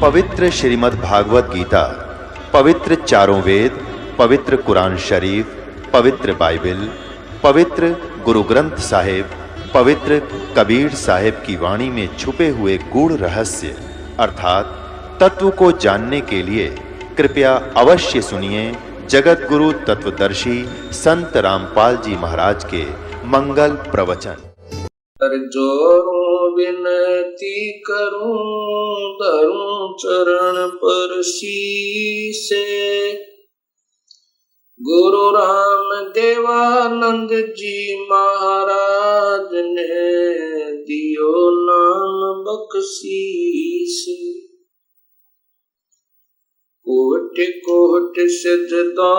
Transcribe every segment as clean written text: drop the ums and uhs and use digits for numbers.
पवित्र श्रीमद् भागवत गीता, पवित्र चारों वेद, पवित्र कुरान शरीफ, पवित्र बाइबल, पवित्र गुरु ग्रंथ साहिब, पवित्र कबीर साहिब की वाणी में छुपे हुए गूढ़ रहस्य अर्थात तत्व को जानने के लिए कृपया अवश्य सुनिए जगत गुरु तत्वदर्शी संत रामपाल जी महाराज के मंगल प्रवचन। जोरों विनती करूं धरूं चरण पर शीसे। गुरु राम देवानंद जी महाराज ने दियो नाम बख्शीस। कोटि कोटि सजदा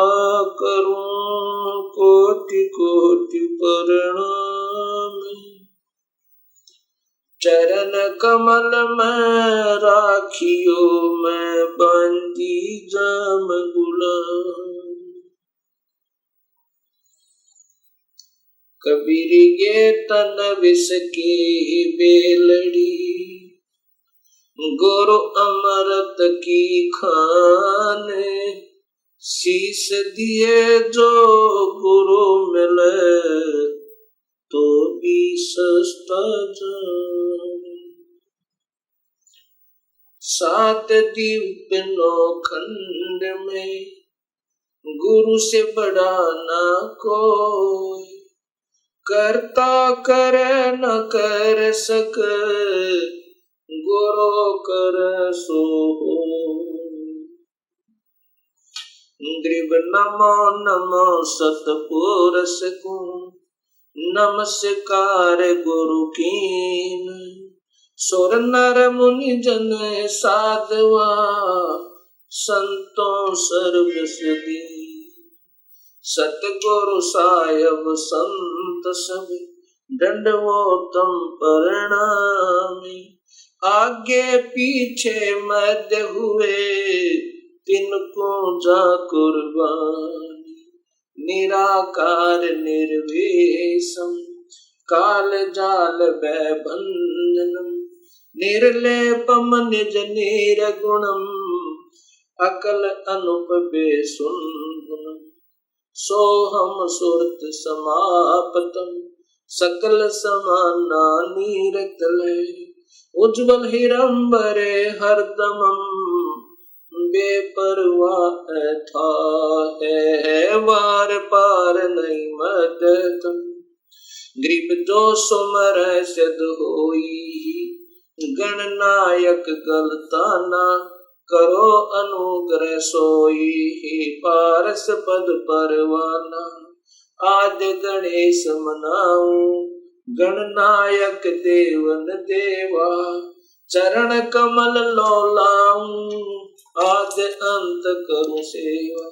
करूं कोटि कोटि प्रणाम। चरण कमल में राखियो मैं बंदी जाम गुलाम। कबीर गे तन विष की बेलड़ी गुरु अमृत की खाने। शीश दिए जो गुरु मिले तो भी सस्ता जाने। सात दीप नौ खंड में गुरु से बड़ा ना कोई। करता करे न कर सके गुरु कर सो ग्रीब नमो नमो सतपुरुष को नमस्कार गुरु कीन। सुर नर मुनि जन साधवा संतों सर्वस दी। सतगुरु साहिब संत सब दंडवोतम प्रणामी। आगे पीछे मध्य हुए तिनको जा कुर्बानी। निराकार निर्वेशम काल जाल भयबंधनम। निर्लेपम निज निर्गुणम अकल अनुप बेसुंदनम। सोहम सुरत समापतम सकल समाना नीरतले। उज्ज्वल हिरंबरे हरदमम बेपरवाह था है वार पार नहीं मदतम। ग्रीब जो सुमर सिद्ध होई गणनायक गलताना। करो अनुग्रह सोई पारस पद परवाना। आद्य गणेश मनाऊं गणनायक देवन देवा। चरण कमल लौलाऊं आद्य अंत करूं सेवा।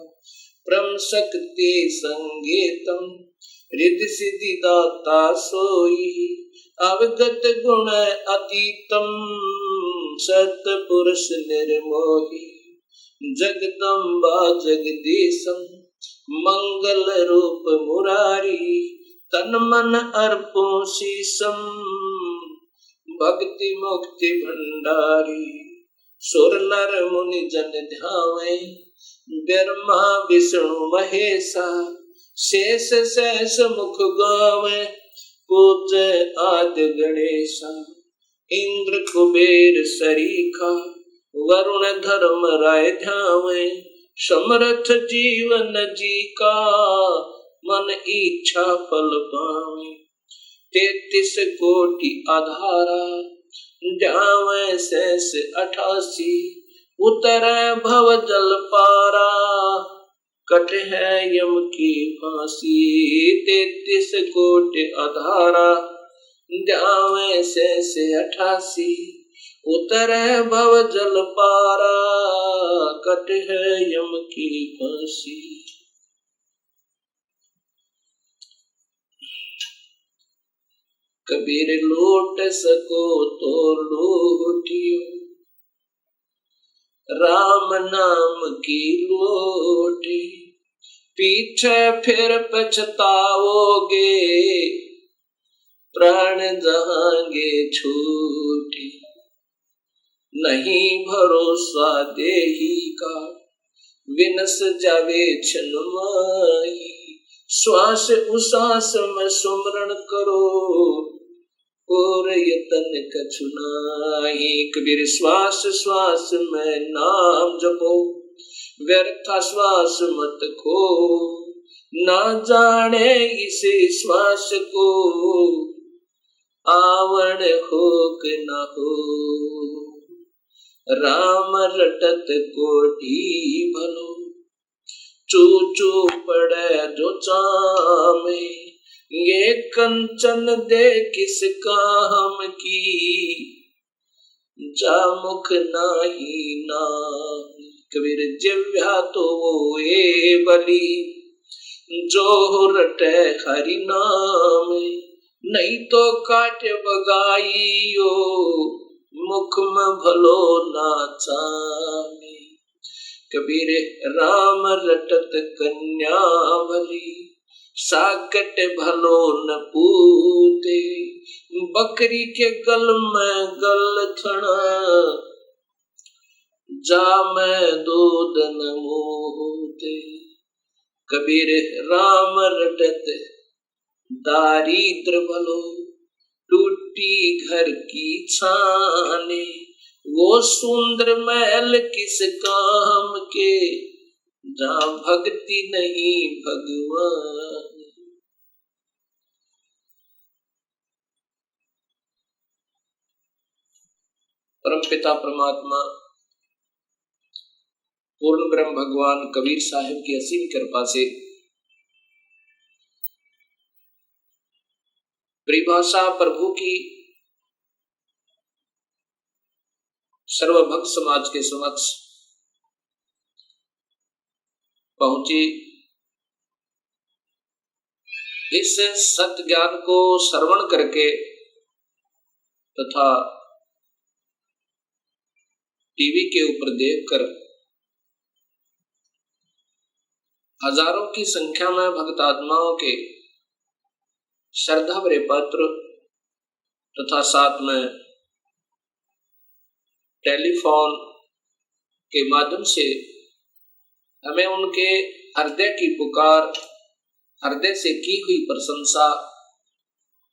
परम शक्ति संगीतम रिद्धि सिद्धि दाता सोई। अवगत गुण अतीतम सतपुरुष निर्मोही। जगदम्बा जगदीशम मंगल रूप मुरारी। तन मन अर्पो शीसम भक्ति मुक्ति भंडारी। सुर नर मुनि जन ध्यावे ब्रह्मा विष्णु महेशा। शेष सहस मुख गावे पूज्य आद्य गणेशा। इंद्र कुबेर सरीखा वरुण धर्म राय ध्यावे। समर्थ जीवन जी का मन इच्छा फल पावे। 33 कोटि आधारा ध्यावे शेष 88। उतरे भव जल पारा कट है यम की फांसी। 33 कोटि आधारा ध्यावे शेष 88। उतरे भव जल पारा कट है यम की फांसी। कबीर लूट सको तो लूटियो राम नाम की लोटी। पीछे फिर पछताओगे प्राण जहांगे छूटे। नहीं भरोसा देही का, विनस जावे छन माही। श्वास उसास में सुमरण करो, और यतन कछु नाही। कबीर श्वास श्वास में नाम जपो, व्यर्थ श्वास मत खो। ना जाने इस श्वास को, आवण हो कि न हो। राम रटत कोटि भलो, चू चू पड़े जो चामे। ये कंचन दे किस काम की, जा मुख नाही नामी। कबीर जिव्या तो वो ए बली, जो रटे हरि नाम। नहीं तो काट बगाइयो, मुख में भलो ना चामे। कबीर राम रटत कन्या भली, साकट भलो न पूते। बकरी के गल में गल थना, जा में दूध न मोते। कबीर राम रटत दारिद्र भलो, टूटी घर की छाने। वो सुंदर महल किस काम के, जहाँ भक्ति नहीं भगवान। परमपिता परमात्मा पूर्ण ब्रह्म भगवान कबीर साहिब की असीम कृपा से परिभाषा प्रभु की सर्वभक्त समाज के समक्ष पहुंची। इस सत्य ज्ञान को श्रवण करके तथा टीवी के ऊपर देखकर हजारों की संख्या में भक्त आत्माओं के श्रद्धा भरे पत्र तथा साथ में टेलीफोन के माध्यम से हमें उनके हृदय की पुकार, हृदय से की हुई प्रशंसा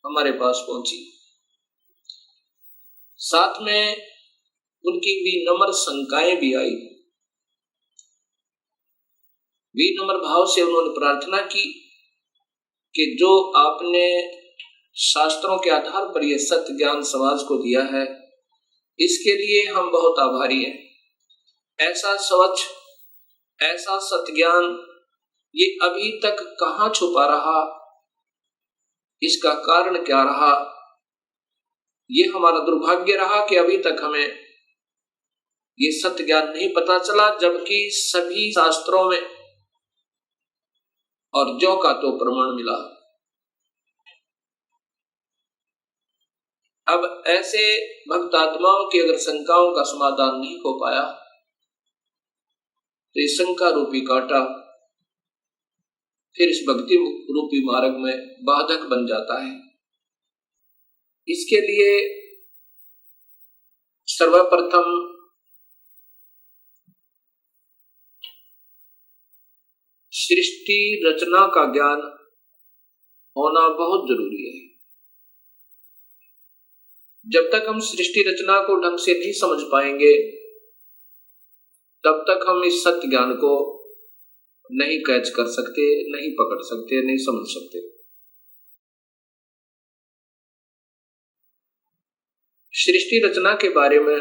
हमारे पास पहुंची। साथ में उनकी विनम्र शंकाएं भी आई। विनम्र भाव से उन्होंने प्रार्थना की कि जो आपने शास्त्रों के आधार पर यह सत्य ज्ञान समाज को दिया है, इसके लिए हम बहुत आभारी हैं। ऐसा स्वच्छ, ऐसा सत्य ज्ञान ये अभी तक कहाँ छुपा रहा, इसका कारण क्या रहा? ये हमारा दुर्भाग्य रहा कि अभी तक हमें ये सत्य ज्ञान नहीं पता चला, जबकि सभी शास्त्रों में और ज्यों का तो प्रमाण मिला। अब ऐसे भक्त आत्माओं की अगर शंकाओं का समाधान नहीं हो पाया तो इस शंका रूपी कांटा फिर इस भक्ति रूपी मार्ग में बाधक बन जाता है। इसके लिए सर्वप्रथम सृष्टि रचना का ज्ञान होना बहुत जरूरी है। जब तक हम सृष्टि रचना को ढंग से नहीं समझ पाएंगे, तब तक हम इस सत्य ज्ञान को नहीं कैच कर सकते, नहीं पकड़ सकते, नहीं समझ सकते। सृष्टि रचना के बारे में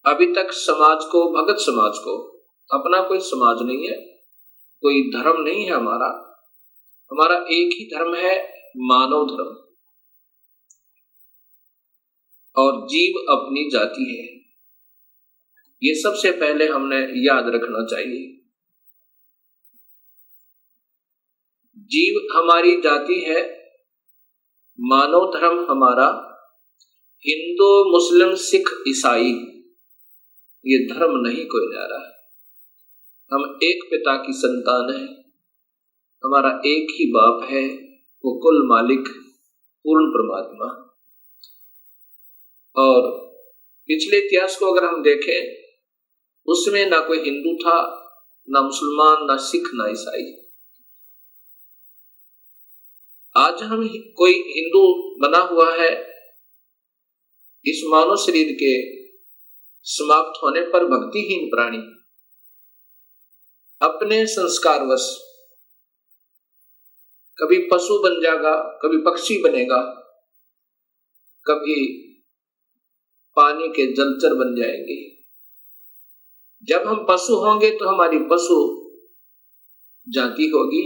अभी तक समाज को, भगत समाज को, अपना कोई समाज नहीं है, कोई धर्म नहीं है हमारा एक ही धर्म है, मानव धर्म, और जीव अपनी जाति है। ये सबसे पहले हमने याद रखना चाहिए। जीव हमारी जाति है, मानव धर्म हमारा हिंदू, मुस्लिम, सिख, ईसाई ये धर्म नहीं कोई न्यारा है। हम एक पिता की संतान है, हमारा एक ही बाप है, वो कुल मालिक पूर्ण परमात्मा। और पिछले इतिहास को अगर हम देखें, उसमें ना कोई हिंदू था, ना मुसलमान, ना सिख, ना ईसाई। आज हम कोई हिंदू बना हुआ है, इस मानव शरीर के समाप्त होने पर भक्तिहीन प्राणी अपने संस्कारवश कभी पशु बन जाएगा, कभी पक्षी बनेगा, कभी पानी के जलचर बन जाएंगे। जब हम पशु होंगे तो हमारी पशु जाति होगी,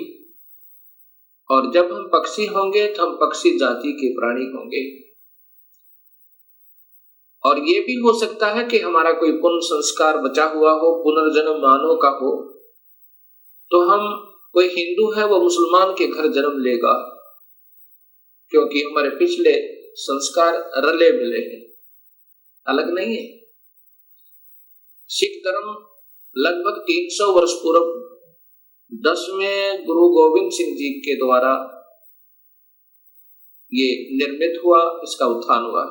और जब हम पक्षी होंगे तो हम पक्षी जाति के प्राणी होंगे। और ये भी हो सकता है कि हमारा कोई पुण्य संस्कार बचा हुआ हो, पुनर्जन्म मानव का हो, तो हम, कोई हिंदू है वो मुसलमान के घर जन्म लेगा, क्योंकि हमारे पिछले संस्कार रले मिले हैं, अलग नहीं है। सिख धर्म लगभग 300 वर्ष पूर्व 10वें गुरु गोविंद सिंह जी के द्वारा ये निर्मित हुआ, इसका उत्थान हुआ।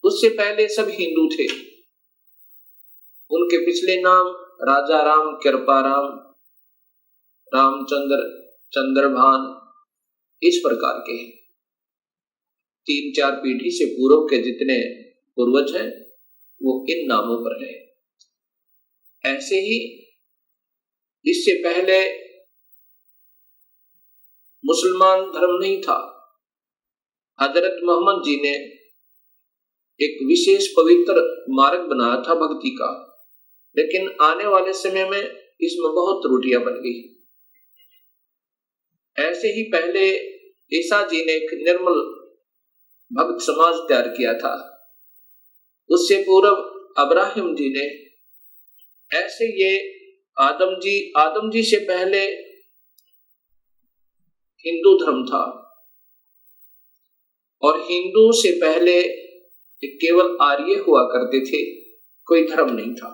उससे पहले सब हिंदू थे। उनके पिछले नाम राजा राम, कृपाराम, रामचंद्र, चंद्रभान, इस प्रकार के 3-4 पीढ़ी से पूर्व के जितने पूर्वज हैं वो इन नामों पर हैं। ऐसे ही इससे पहले मुसलमान धर्म नहीं था। हजरत मोहम्मद जी ने एक विशेष पवित्र मार्ग बनाया था भक्ति का, लेकिन आने वाले समय में इसमें बहुत त्रुटियां बन गई। ऐसे ही पहले ईसा जी ने एक निर्मल भक्त समाज तैयार किया था, उससे पूर्व अब्राहिम जी ने, ऐसे ये आदम जी से पहले हिंदू धर्म था, और हिंदू से पहले केवल आर्य हुआ करते थे, कोई धर्म नहीं था।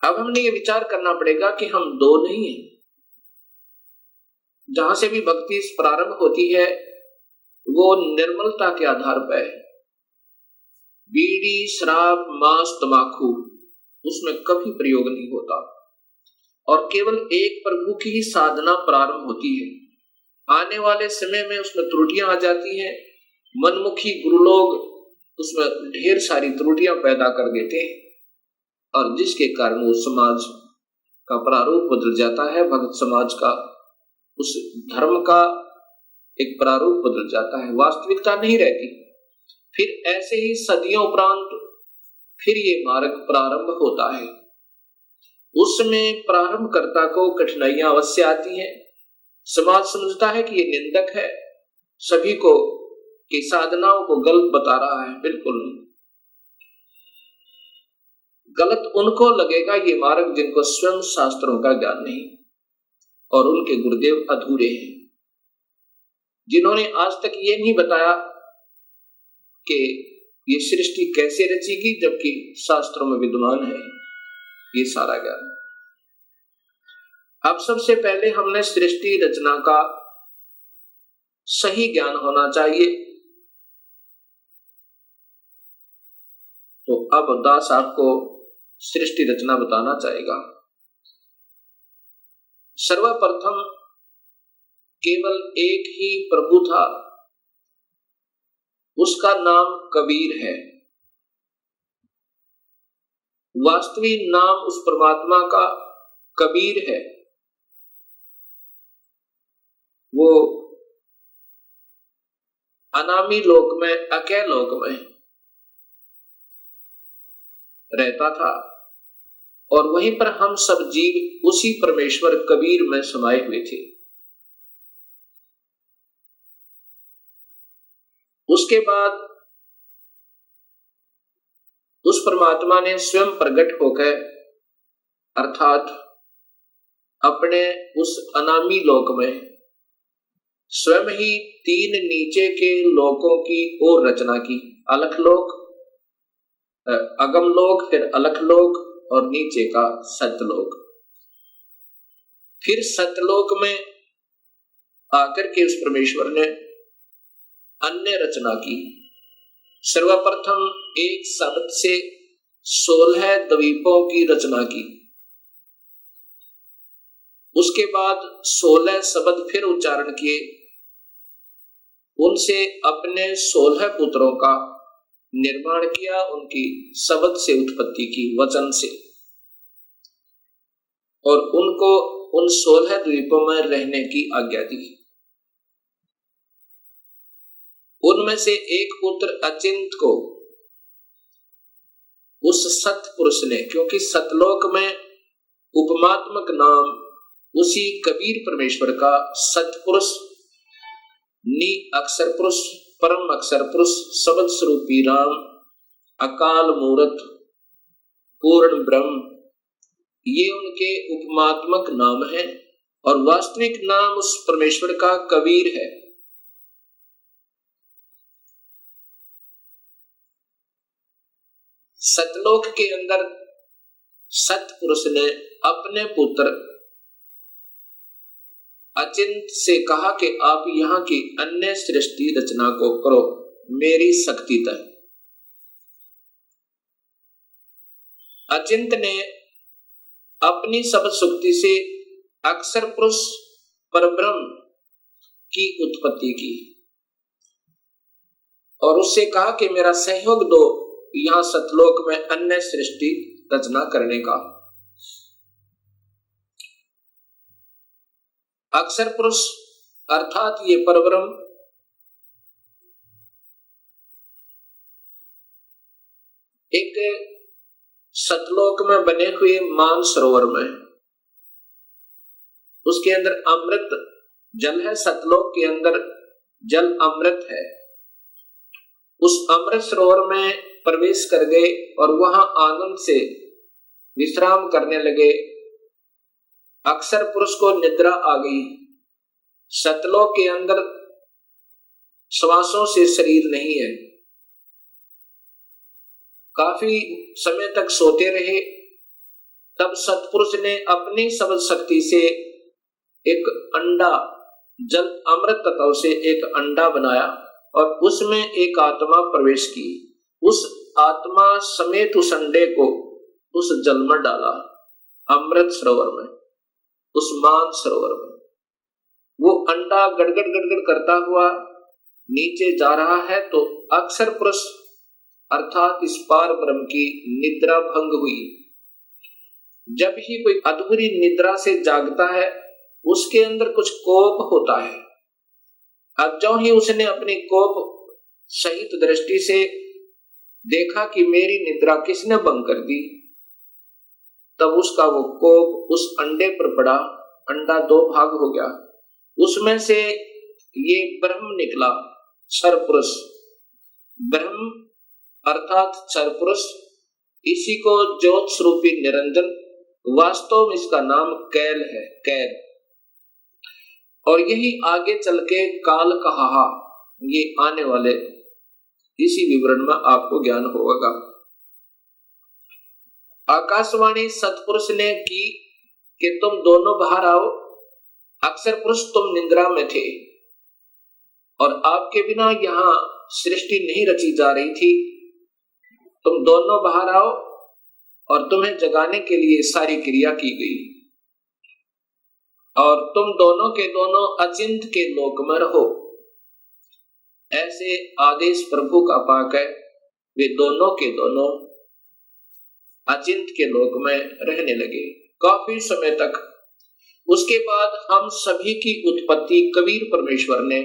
अब हमने ये विचार करना पड़ेगा कि हम दो नहीं हैं। जहां से भी भक्ति प्रारंभ होती है वो निर्मलता के आधार पर है। बीड़ी, शराब, मांस, तंबाकू उसमें कभी प्रयोग नहीं होता, और केवल एक प्रभु की ही साधना प्रारंभ होती है। आने वाले समय में उसमें त्रुटियां आ जाती हैं। मनमुखी गुरु लोग उसमें ढेर सारी त्रुटियां पैदा कर देते हैं, और जिसके कारण वो समाज का प्रारूप बदल जाता है, भक्त समाज का, उस धर्म का एक प्रारूप बदल जाता है, वास्तविकता नहीं रहती। फिर ऐसे ही सदियों उपरांत फिर ये मार्ग प्रारंभ होता है। उसमें प्रारंभकर्ता को कठिनाइयां अवश्य आती हैं। समाज समझता है कि ये निंदक है, सभी को की साधनाओं को गलत बता रहा है। बिल्कुल नहीं, गलत उनको लगेगा ये मार्ग जिनको स्वयं शास्त्रों का ज्ञान नहीं, और उनके गुरुदेव अधूरे हैं, जिन्होंने आज तक ये नहीं बताया कि ये सृष्टि कैसे रचेगी, जबकि शास्त्रों में विद्यमान है ये सारा ज्ञान। अब सबसे पहले हमने सृष्टि रचना का सही ज्ञान होना चाहिए। तो अब दास आपको सृष्टि रचना बताना चाहेगा। सर्वप्रथम केवल एक ही प्रभु था, उसका नाम कबीर है। वास्तविक नाम उस परमात्मा का कबीर है। वो अनामी लोक में, अकय लोक में रहता था, और वहीं पर हम सब जीव उसी परमेश्वर कबीर में समाये हुए थे। उसके बाद उस परमात्मा ने स्वयं प्रकट होकर, अर्थात अपने उस अनामी लोक में स्वयं ही 3 नीचे के लोकों की और रचना की। अलख लोक, अगम लोक, फिर अलख लोक, और नीचे का सतलोक। फिर सतलोक में आकर के उस परमेश्वर ने अन्य रचना की, सर्वप्रथम एक शब्द से 16 द्वीपों की रचना की। उसके बाद 16 शब्द फिर उच्चारण किए, उनसे अपने 16 पुत्रों का निर्माण किया, उनकी शब्द से उत्पत्ति की, वचन से, और उनको उन 16 द्वीपों में रहने की आज्ञा दी। उनमें से एक पुत्र अचिंत को उस सतपुरुष ने, क्योंकि सतलोक में उपमात्मक नाम उसी कबीर परमेश्वर का सतपुरुष, नि अक्षर पुरुष, परम अक्षर पुरुष, शब्द स्वरूपी राम, अकाल मूर्त, पूर्ण ब्रह्म, ये उनके उपमात्मक नाम है, और वास्तविक नाम उस परमेश्वर का कबीर है। सतलोक के अंदर सतपुरुष ने अपने पुत्र अचिंत से कहा कि आप यहाँ की अन्य सृष्टि रचना को करो मेरी शक्ति तक। अचिंत ने अपनी शब्द शक्ति से अक्षर पुरुष परब्रह्म की उत्पत्ति की और उससे कहा कि मेरा सहयोग दो यहाँ सतलोक में अन्य सृष्टि रचना करने का। अक्षर पुरुष अर्थात ये परब्रह्म एक सतलोक में बने हुए मान सरोवर में, उसके अंदर अमृत जल है, सतलोक के अंदर जल अमृत है। उस अमृत सरोवर में प्रवेश कर गए और वहां आनंद से विश्राम करने लगे। अक्षर पुरुष को निद्रा आ गई। सतलोक के अंदर श्वासों से शरीर नहीं है। काफी समय तक सोते रहे। तब सतपुरुष ने अपनी शब्द शक्ति से एक अंडा, जल अमृत तत्व से एक अंडा बनाया और उसमें एक आत्मा प्रवेश की। उस आत्मा समेत उस अंडे को उस जल में डाला, अमृत सरोवर में, उस मान सरोवर में। वो अंडा गड़गड़ गड़गड़ करता हुआ नीचे जा रहा है तो अक्षर पुरुष अर्थात इस पार ब्रह्म की निद्रा भंग हुई। जब ही कोई अधूरी निद्रा से जागता है उसके अंदर कुछ कोप होता है। अब जो ही उसने अपनी कोप सहित दृष्टि से देखा कि मेरी निद्रा किसने भंग कर दी, तब उसका वो कोप उस अंडे पर पड़ा। अंडा दो भाग हो गया। उसमें से ये ब्रह्म निकला, क्षर पुरुष। ब्रह्म अर्थात क्षर पुरुष, इसी को ज्योत स्वरूपी निरंजन, वास्तव में इसका नाम कैल है, कैल। और यही आगे चल के काल कहा, ये आने वाले इसी विवरण में आपको ज्ञान होगा। आकाशवाणी सतपुरुष ने की कि तुम दोनों बाहर आओ। अक्षर पुरुष तुम निद्रा में थे और आपके बिना यहाँ सृष्टि नहीं रची जा रही थी। तुम दोनों बाहर आओ और तुम्हें जगाने के लिए सारी क्रिया की गई और तुम दोनों के दोनों अचिंत के लोक में रहो। ऐसे आदेश प्रभु का पाक है। वे दोनों के दोनों अचिंत के लोक में रहने लगे काफी समय तक। उसके बाद हम सभी की उत्पत्ति कबीर परमेश्वर ने,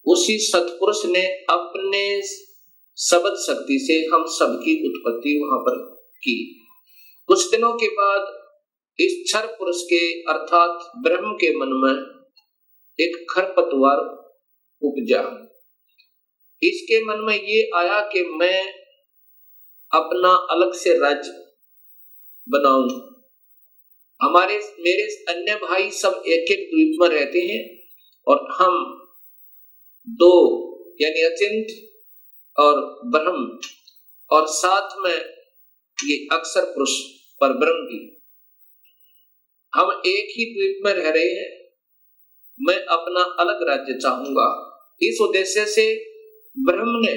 उसी सतपुरुष ने अपने शब्द शक्ति से हम सबकी उत्पत्ति वहां पर की। कुछ दिनों के बाद इस क्षर पुरुष के अर्थात ब्रह्म के मन में एक खरपतवार उपजा। इसके मन में ये आया कि मैं अपना अलग से राज्य बनाऊं। मेरे अन्य भाई सब एक एक द्वीप में रहते हैं और हम दो यानी अचिंत और ब्रह्म और साथ में ये अक्षर पुरुष पर ब्रह्म भी, हम एक ही द्वीप में रह रहे हैं। मैं अपना अलग राज्य चाहूंगा। इस उद्देश्य से ब्रह्म ने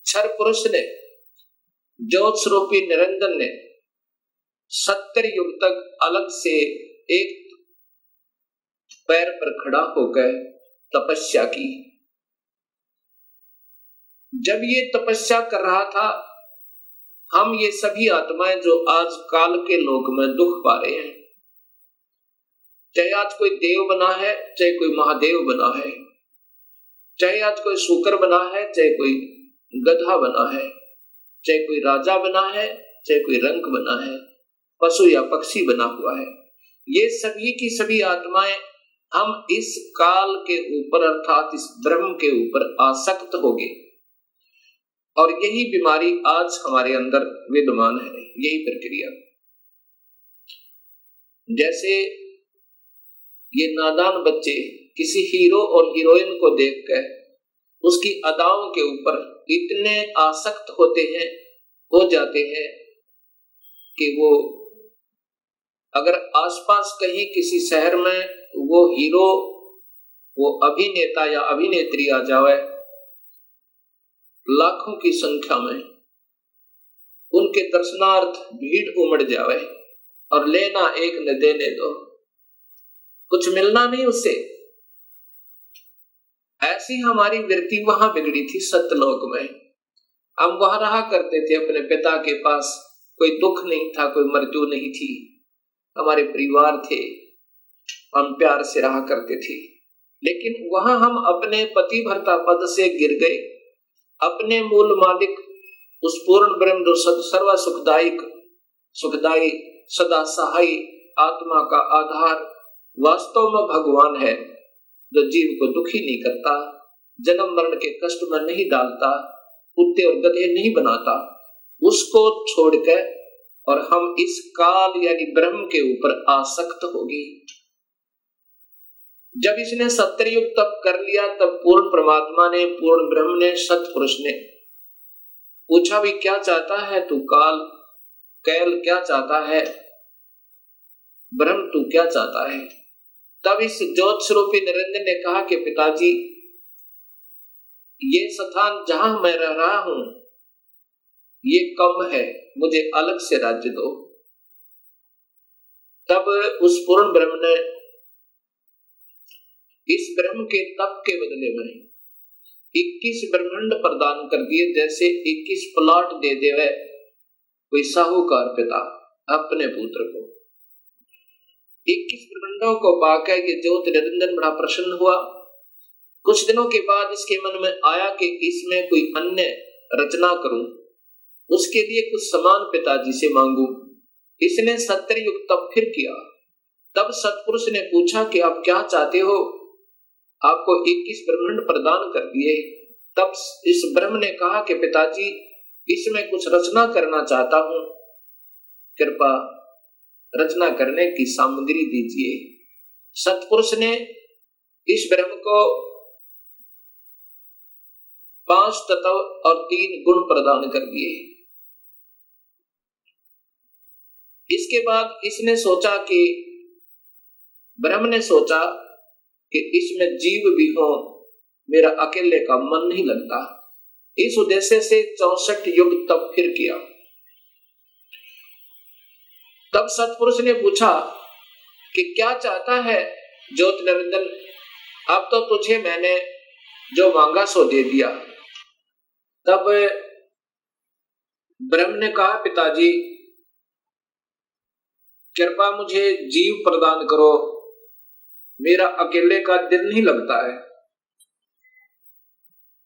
क्षर पुरुष ने, ज्योत स्वरूपी निरंजन ने 70 युग तक अलग से एक पैर पर खड़ा होकर तपस्या की। जब ये तपस्या कर रहा था, हम ये सभी आत्माएं जो आज काल के लोक में दुख पा रहे हैं, चाहे आज कोई देव बना है, चाहे कोई महादेव बना है, चाहे आज कोई शूकर बना है, चाहे कोई गधा बना है, चाहे कोई राजा बना है, चाहे कोई रंक बना है, पशु या पक्षी बना हुआ है, ये सभी की सभी आत्माएं हम इस काल के ऊपर अर्थात इस ब्रह्म के ऊपर आसक्त हो गए। और यही बीमारी आज हमारे अंदर विद्यमान है, यही प्रक्रिया। जैसे ये नादान बच्चे किसी हीरो और हीरोइन को देखकर उसकी अदाओं के ऊपर इतने आसक्त हो जाते हैं कि वो अगर आसपास कहीं किसी शहर में वो हीरो, वो अभिनेता या अभिनेत्री आ जाए, लाखों की संख्या में उनके दर्शनार्थ भीड़ उमड़ जाए और लेना एक न देने दो, कुछ मिलना नहीं उससे। ऐसी हमारी वृत्ति वहां बिगड़ी थी सत्यलोक में। हम वहां रहा करते थे अपने पिता के पास, कोई दुख नहीं था, कोई मृत्यु नहीं थी, हमारे परिवार थे, हम प्यार से रहा करते थे। लेकिन वहां हम अपने पतिव्रता पद से गिर गए, अपने मूल मालिक उस पूर्ण ब्रह्म जो सर्व सुखदायी सदा सहाय आत्मा का आधार वास्तव में भगवान है, जो जीव को दुखी नहीं करता, जन्म मरण के कष्ट में नहीं डालता, कुत्ते और गधे नहीं बनाता, उसको छोड़कर और हम इस काल यानी ब्रह्म के ऊपर आसक्त हो गए। जब इसने 70 युग तप कर लिया, तब पूर्ण परमात्मा ने, पूर्ण ब्रह्म ने, सतपुरुष ने पूछा भी क्या चाहता है तू कैल क्या चाहता है, ब्रह्म तू क्या चाहता है। तब इस ज्योत स्वरूपी निरंजन ने कहा कि पिताजी, ये स्थान जहां मैं रह रहा हूं ये कम है, मुझे अलग से राज्य दो। तब उस पूर्ण ब्रह्म ने इस ब्रह्म के तप के बदले में 21 ब्रह्मांड प्रदान कर दिए, जैसे 21 प्लॉट दे देवे कोई साहूकार पिता अपने पुत्र को। 21 ब्रह्मांडों को पाकर ये ज्योत निरंजन बड़ा प्रसन्न हुआ। कुछ दिनों के बाद इसके मन में आया कि इसमें कोई अन्य रचना करूं, उसके लिए कुछ सामान पिताजी से मांगू। इसने 70 युग तप फिर किया। तब सतपुरुष ने पूछा कि आप क्या चाहते हो, आपको 21 ब्रह्मांड प्रदान कर दिए। तब इस ब्रह्म ने कहा कि पिताजी, इसमें कुछ रचना करना चाहता हूं, कृपा रचना करने की सामग्री दीजिए। सतपुरुष ने इस ब्रह्म को 5 तत्व और 3 गुण प्रदान कर दिए। इसके बाद इसने सोचा कि ब्रह्म ने सोचा कि इसमें जीव भी हो, मेरा अकेले का मन नहीं लगता। इस उद्देश्य से 64 युग तप फिर किया। तब सतपुरुष ने पूछा कि क्या चाहता है ज्योत निरंजन, अब तो तुझे मैंने जो मांगा सो दे दिया। तब ब्रह्म ने कहा पिताजी, कृपा मुझे जीव प्रदान करो, मेरा अकेले का दिल नहीं लगता है।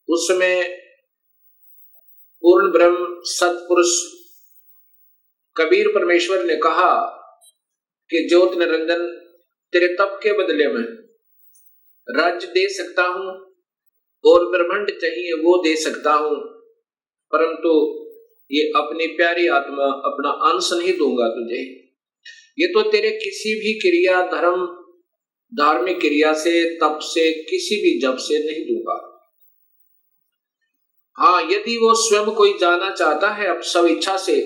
उसमें पूर्ण ब्रह्म सतपुरुष कबीर परमेश्वर ने कहा कि ज्योत निरंजन, तेरे तप के बदले में राज्य दे सकता हूं और ब्रह्मांड चाहिए वो दे सकता हूं, परंतु ये अपनी प्यारी आत्मा, अपना अंश नहीं दूंगा तुझे। ये तो तेरे किसी भी क्रिया, धर्म, धार्मिक क्रिया से, तप से, किसी भी जप से नहीं दूंगा। हाँ, यदि वो स्वयं कोई जाना चाहता है अब सब इच्छा से,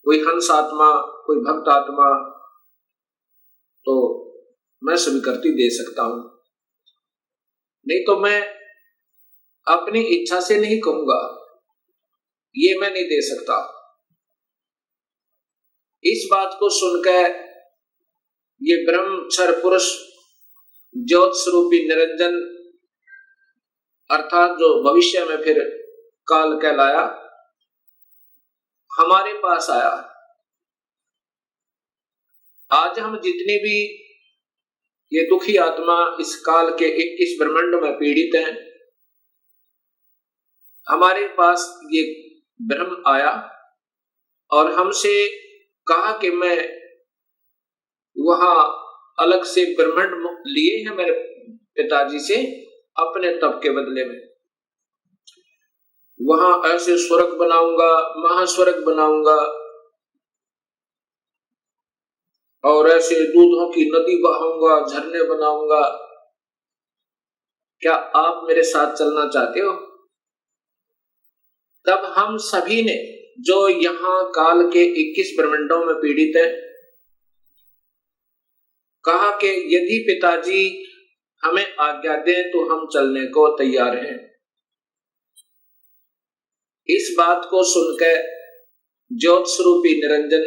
कोई हंस आत्मा, कोई भक्त आत्मा, तो मैं स्वीकृति दे सकता हूं, नहीं तो मैं अपनी इच्छा से नहीं कहूंगा। ये मैं नहीं दे सकता। इस बात को सुनकर ये ब्रह्मक्षर पुरुष ज्योत स्वरूपी निरंजन अर्थात जो भविष्य में फिर काल कहलाया, हमारे पास आया। आज हम जितने भी ये दुखी आत्मा इस काल के 21 ब्रह्मांड में पीड़ित हैं, हमारे पास ये ब्रह्म आया और हमसे कहा कि मैं वहां अलग से ब्रह्मांड लिए हैं मेरे पिताजी से अपने तप के बदले में। वहां ऐसे स्वर्ग बनाऊंगा, महास्वर्ग बनाऊंगा और ऐसे दूधों की नदी बहाऊंगा, झरने बनाऊंगा। क्या आप मेरे साथ चलना चाहते हो? तब हम सभी ने जो यहां काल के 21 ब्रह्मांडों में पीड़ित हैं, कहा कि यदि पिताजी हमें आज्ञा दें तो हम चलने को तैयार हैं। इस बात को सुनकर ज्योत स्वरूपी निरंजन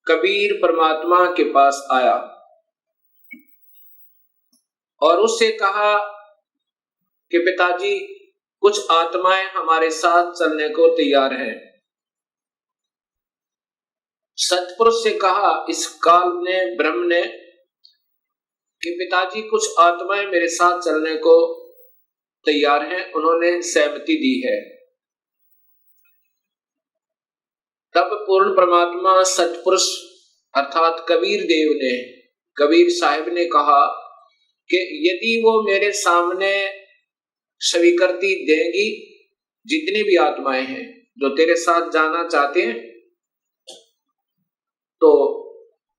कबीर परमात्मा के पास आया और उससे कहा कि पिताजी कुछ आत्माएं हमारे साथ चलने को तैयार हैं। सतपुरुष से कहा इस काल ने ब्रह्म ने कि पिताजी कुछ आत्माएं मेरे साथ चलने को तैयार हैं, उन्होंने सहमति दी है। तब पूर्ण परमात्मा सतपुरुष अर्थात कबीर देव ने, कबीर साहिब ने कहा कि यदि वो मेरे सामने स्वीकृति देंगी, जितनी भी आत्माएं हैं जो तेरे साथ जाना चाहते हैं, तो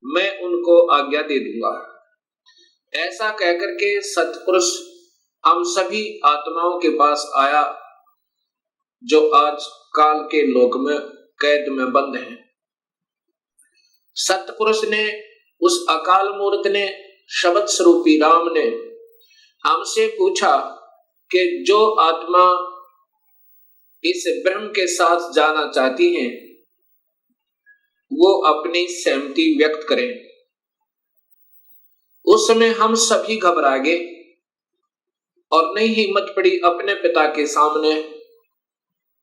मैं उनको आज्ञा दे दूंगा। ऐसा कहकर के सतपुरुष हम सभी आत्माओं के पास आया जो आज काल के लोक में कैद में बंद हैं। सतपुरुष ने, उस अकाल मूर्त ने, शब्द स्वरूपी राम ने हमसे पूछा कि जो आत्मा इस ब्रह्म के साथ जाना चाहती हैं वो अपनी सहमति व्यक्त करें। उस समय हम सभी घबरा गए और नहीं हिम्मत पड़ी अपने पिता के सामने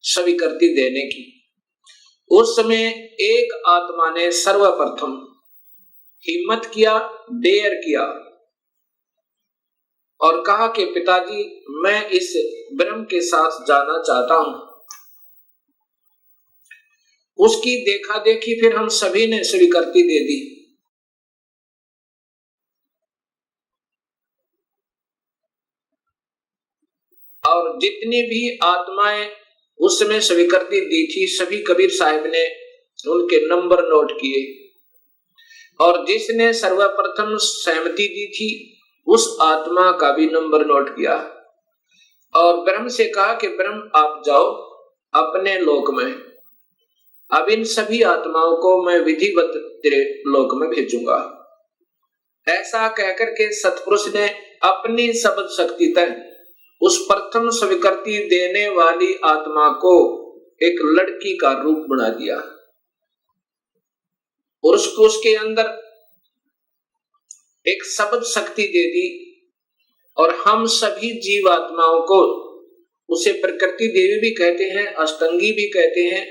स्वीकृति देने की। उस समय एक आत्मा ने सर्वप्रथम हिम्मत किया, डेयर किया और कहा कि पिताजी मैं इस ब्रह्म के साथ जाना चाहता हूं। उसकी देखा देखी फिर हम सभी ने स्वीकृति दे दी। और जितनी भी आत्माएं उस समय स्वीकृति दी थी, सभी कबीर साहिब ने उनके नंबर नोट किए और जिसने सर्वप्रथम सहमति दी थी उस आत्मा का भी नंबर नोट किया और ब्रह्म से कहा कि ब्रह्म आप जाओ अपने लोक में, अब इन सभी आत्माओं को मैं विधिवत तेरे लोक में भेजूंगा। ऐसा कहकर के सतपुरुष ने अपनी शब्द शक्ति तक उस प्रथम स्वीकृति देने वाली आत्मा को एक लड़की का रूप बना दिया और उसके अंदर एक शब्द शक्ति दे दी और हम सभी जीवात्माओं को, उसे प्रकृति देवी भी कहते हैं, अष्टंगी भी कहते हैं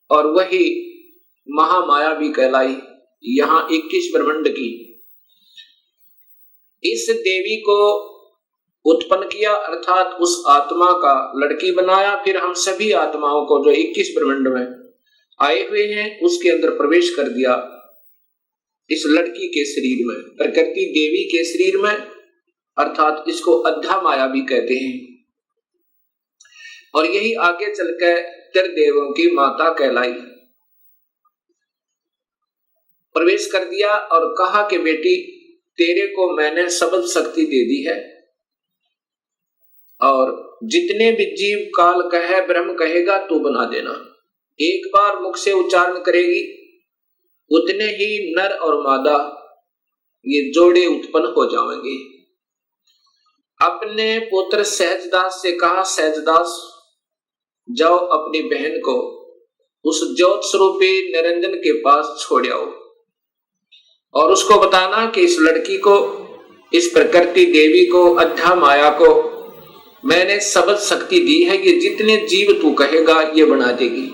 और वही महामाया भी कहलाई। यहाँ 21 ब्रह्मांड की इस देवी को उत्पन्न किया अर्थात उस आत्मा का लड़की बनाया। फिर हम सभी आत्माओं को जो 21 ब्रह्मांड में आए हुए हैं उसके अंदर प्रवेश कर दिया, इस लड़की के शरीर में, प्रकृति देवी के शरीर में, अर्थात इसको अद्धा माया भी कहते हैं। और यही आगे चलकर त्रिदेवों की माता कहलाई। प्रवेश कर दिया और कहा कि बेटी तेरे को मैंने शब्द शक्ति दे दी है और जितने भी जीव काल कहे ब्रह्म कहेगा तू बना देना। एक बार मुख से उच्चारण करेगी उतने ही नर और मादा ये जोड़े उत्पन्न हो जाएंगे। अपने पुत्र सहजदास से कहा सहजदास जाओ अपनी बहन को उस ज्योत स्वरूपी निरंजन के पास छोड़ आओ और उसको बताना कि इस लड़की को, इस प्रकृति देवी को, अध्या माया को मैंने सबद शक्ति दी है, ये जितने जीव तू कहेगा ये बना देगी।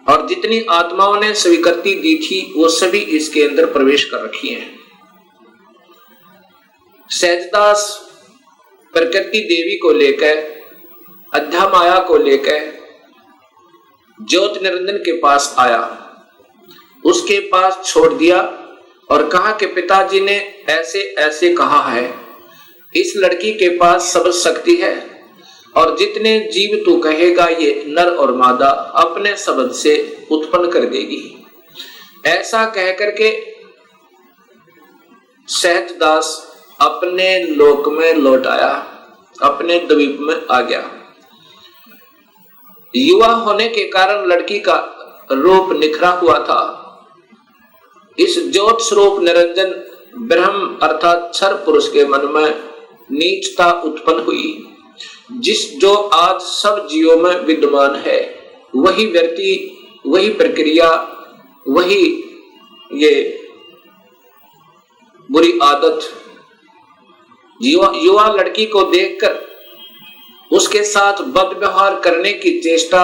और जितनी आत्माओं ने स्वीकृति दी थी वो सभी इसके अंदर प्रवेश कर रखी हैं। सहजदास प्रकृति देवी को लेकर, अध्या माया को लेकर ज्योत निरंजन के पास आया, उसके पास छोड़ दिया और कहा कि पिताजी ने ऐसे ऐसे कहा है, इस लड़की के पास सब शक्ति है और जितने जीव तू कहेगा ये नर और मादा अपने शब्द से उत्पन्न कर देगी। ऐसा कह करके सहजदास अपने लोक में लौट आया, अपने द्वीप में आ गया। युवा होने के कारण लड़की का रूप निखरा हुआ था। इस ज्योत स्वरूप निरंजन ब्रह्म अर्थात क्षर पुरुष के मन में नीचता उत्पन्न हुई, जो आज सब जीवों में विद्यमान है। वही व्यक्ति, वही प्रक्रिया, वही ये बुरी आदत युवा लड़की को देखकर उसके साथ बद व्यवहार करने की चेष्टा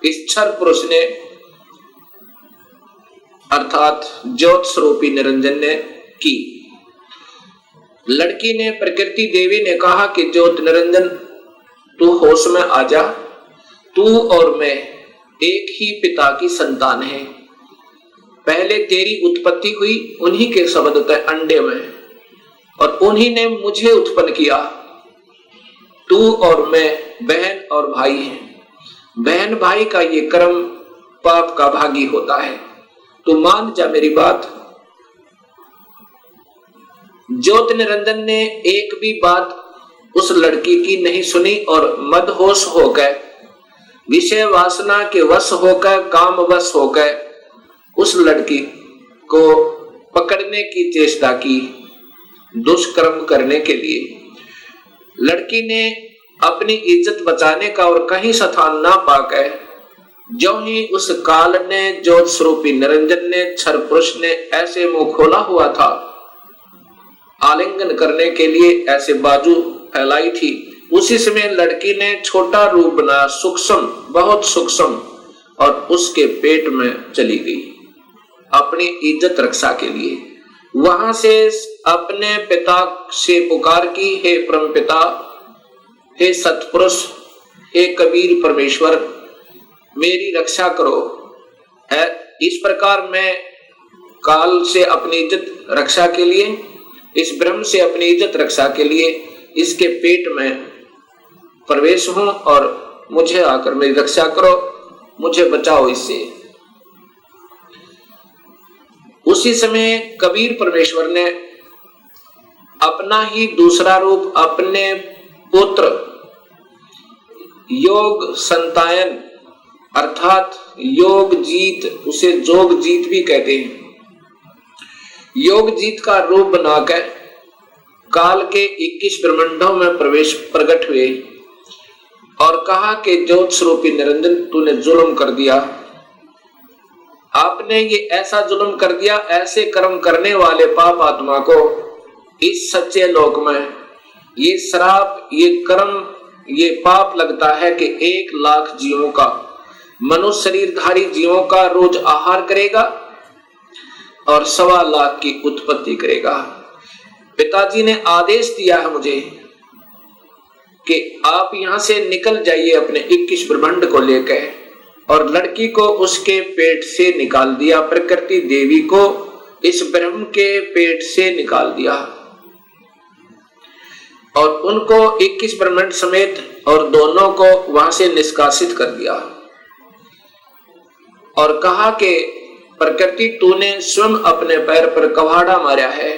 इस क्षर पुरुष ने अर्थात ज्योत स्वरूपी निरंजन ने की। लड़की ने, प्रकृति देवी ने कहा कि ज्योत निरंजन तू होश में आ जा, तू और मैं एक ही पिता की संतान है। पहले तेरी उत्पत्ति हुई उन्हीं के शब्द तय अंडे में और उन्हीं ने मुझे उत्पन्न किया। तू और मैं बहन और भाई हैं। बहन भाई का ये कर्म पाप का भागी होता है, तू मान जा मेरी बात। ज्योत निरंजन ने एक भी बात उस लड़की की नहीं सुनी और मदहोश होकर, विषय वासना के वश होकर, काम वश होकर उस लड़की को पकड़ने की चेष्टा की, दुष्कर्म करने के लिए। लड़की ने अपनी इज्जत बचाने का और कहीं स्थान ना पाकर, जो ही उस काल ने, ज्योत स्वरूपी निरंजन ने, क्षर पुरुष ने ऐसे मुंह खोला हुआ था, आलिंगन करने के लिए ऐसे बाजू फैलाई थी, उसी समय लड़की ने छोटा रूप बनाया, सूक्ष्म, बहुत सूक्ष्म, और उसके पेट में चली गई अपनी इज्जत रक्षा के लिए। वहां से अपने पिता से पुकार की, हे परम पिता, हे सतपुरुष, हे कबीर परमेश्वर, मेरी रक्षा करो। इस प्रकार मैं काल से अपनी इज्जत रक्षा के लिए, इस ब्रह्म से अपनी इज्जत रक्षा के लिए इसके पेट में प्रवेश हूं और मुझे आकर मेरी रक्षा करो, मुझे बचाओ इससे। उसी समय कबीर परमेश्वर ने अपना ही दूसरा रूप अपने पुत्र योग संतायन अर्थात योग जीत, उसे जोग जीत भी कहते हैं, योग जीत का रूप बनाकर काल के 21 ब्रह्मांडों में प्रकट हुए और कहा कि ज्योत स्वरूपी निरंजन तूने जुल्म कर दिया, आपने ये ऐसा जुल्म कर दिया, ऐसे कर्म करने वाले पाप आत्मा को इस सच्चे लोक में ये श्राप, ये कर्म, ये पाप लगता है कि 1 लाख जीवों का, मनुष्य शरीरधारी जीवों का रोज आहार करेगा और 1.25 लाख की उत्पत्ति करेगा। पिताजी ने आदेश दिया है मुझे कि आप यहां से निकल जाइए अपने 21 ब्रह्मांड को लेकर, और लड़की को उसके पेट से निकाल दिया, प्रकृति देवी को इस ब्रह्म के पेट से निकाल दिया और उनको 21 ब्रह्मांड समेत और दोनों को वहां से निष्कासित कर दिया और कहा कि प्रकृति तूने स्वयं अपने पैर पर कवाड़ा मारा है,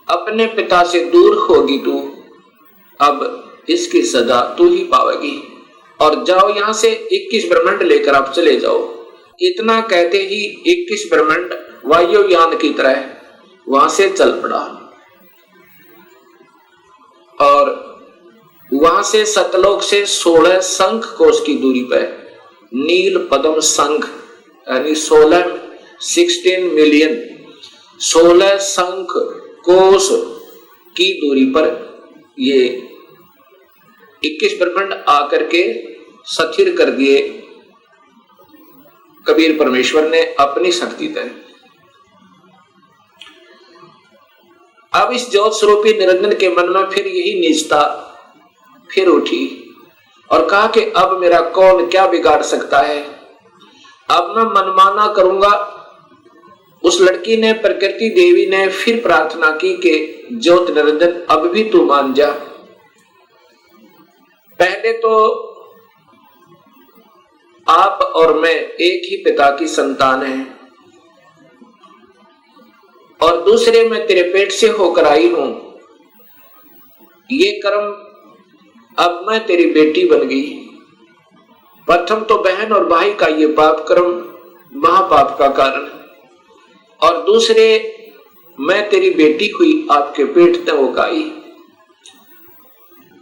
अपने पिता से दूर होगी तू, अब इसकी सजा तू ही पावेगी और जाओ यहां से 21 ब्रह्मांड लेकर आप चले जाओ। इतना कहते ही 21 ब्रह्मांड वायुयान की तरह वहां से चल पड़ा और वहां से सतलोक से 16 शंख कोश की दूरी पर नील पद्म शंख यानी 16 मिलियन 16 शंख कोश की दूरी पर ये 21 ब्रह्मांड आकर के स्थिर कर दिए कबीर परमेश्वर ने अपनी शक्ति तय। अब इस ज्योत स्वरूपी निरंजन के मन में फिर यही नीचता फिर उठी और कहा कि अब मेरा कौन क्या बिगाड़ सकता है, अब मैं मनमाना करूंगा। उस लड़की ने, प्रकृति देवी ने फिर प्रार्थना की कि ज्योत निरंजन अब भी तू मान जा। पहले तो आप और मैं एक ही पिता की संतान हैं और दूसरे मैं तेरे पेट से होकर आई हूं। ये कर्म अब मैं तेरी बेटी बन गई। प्रथम तो बहन और भाई का ये पाप कर्म महापाप का कारण, और दूसरे मैं तेरी बेटी हुई आपके पेट तक होगाई,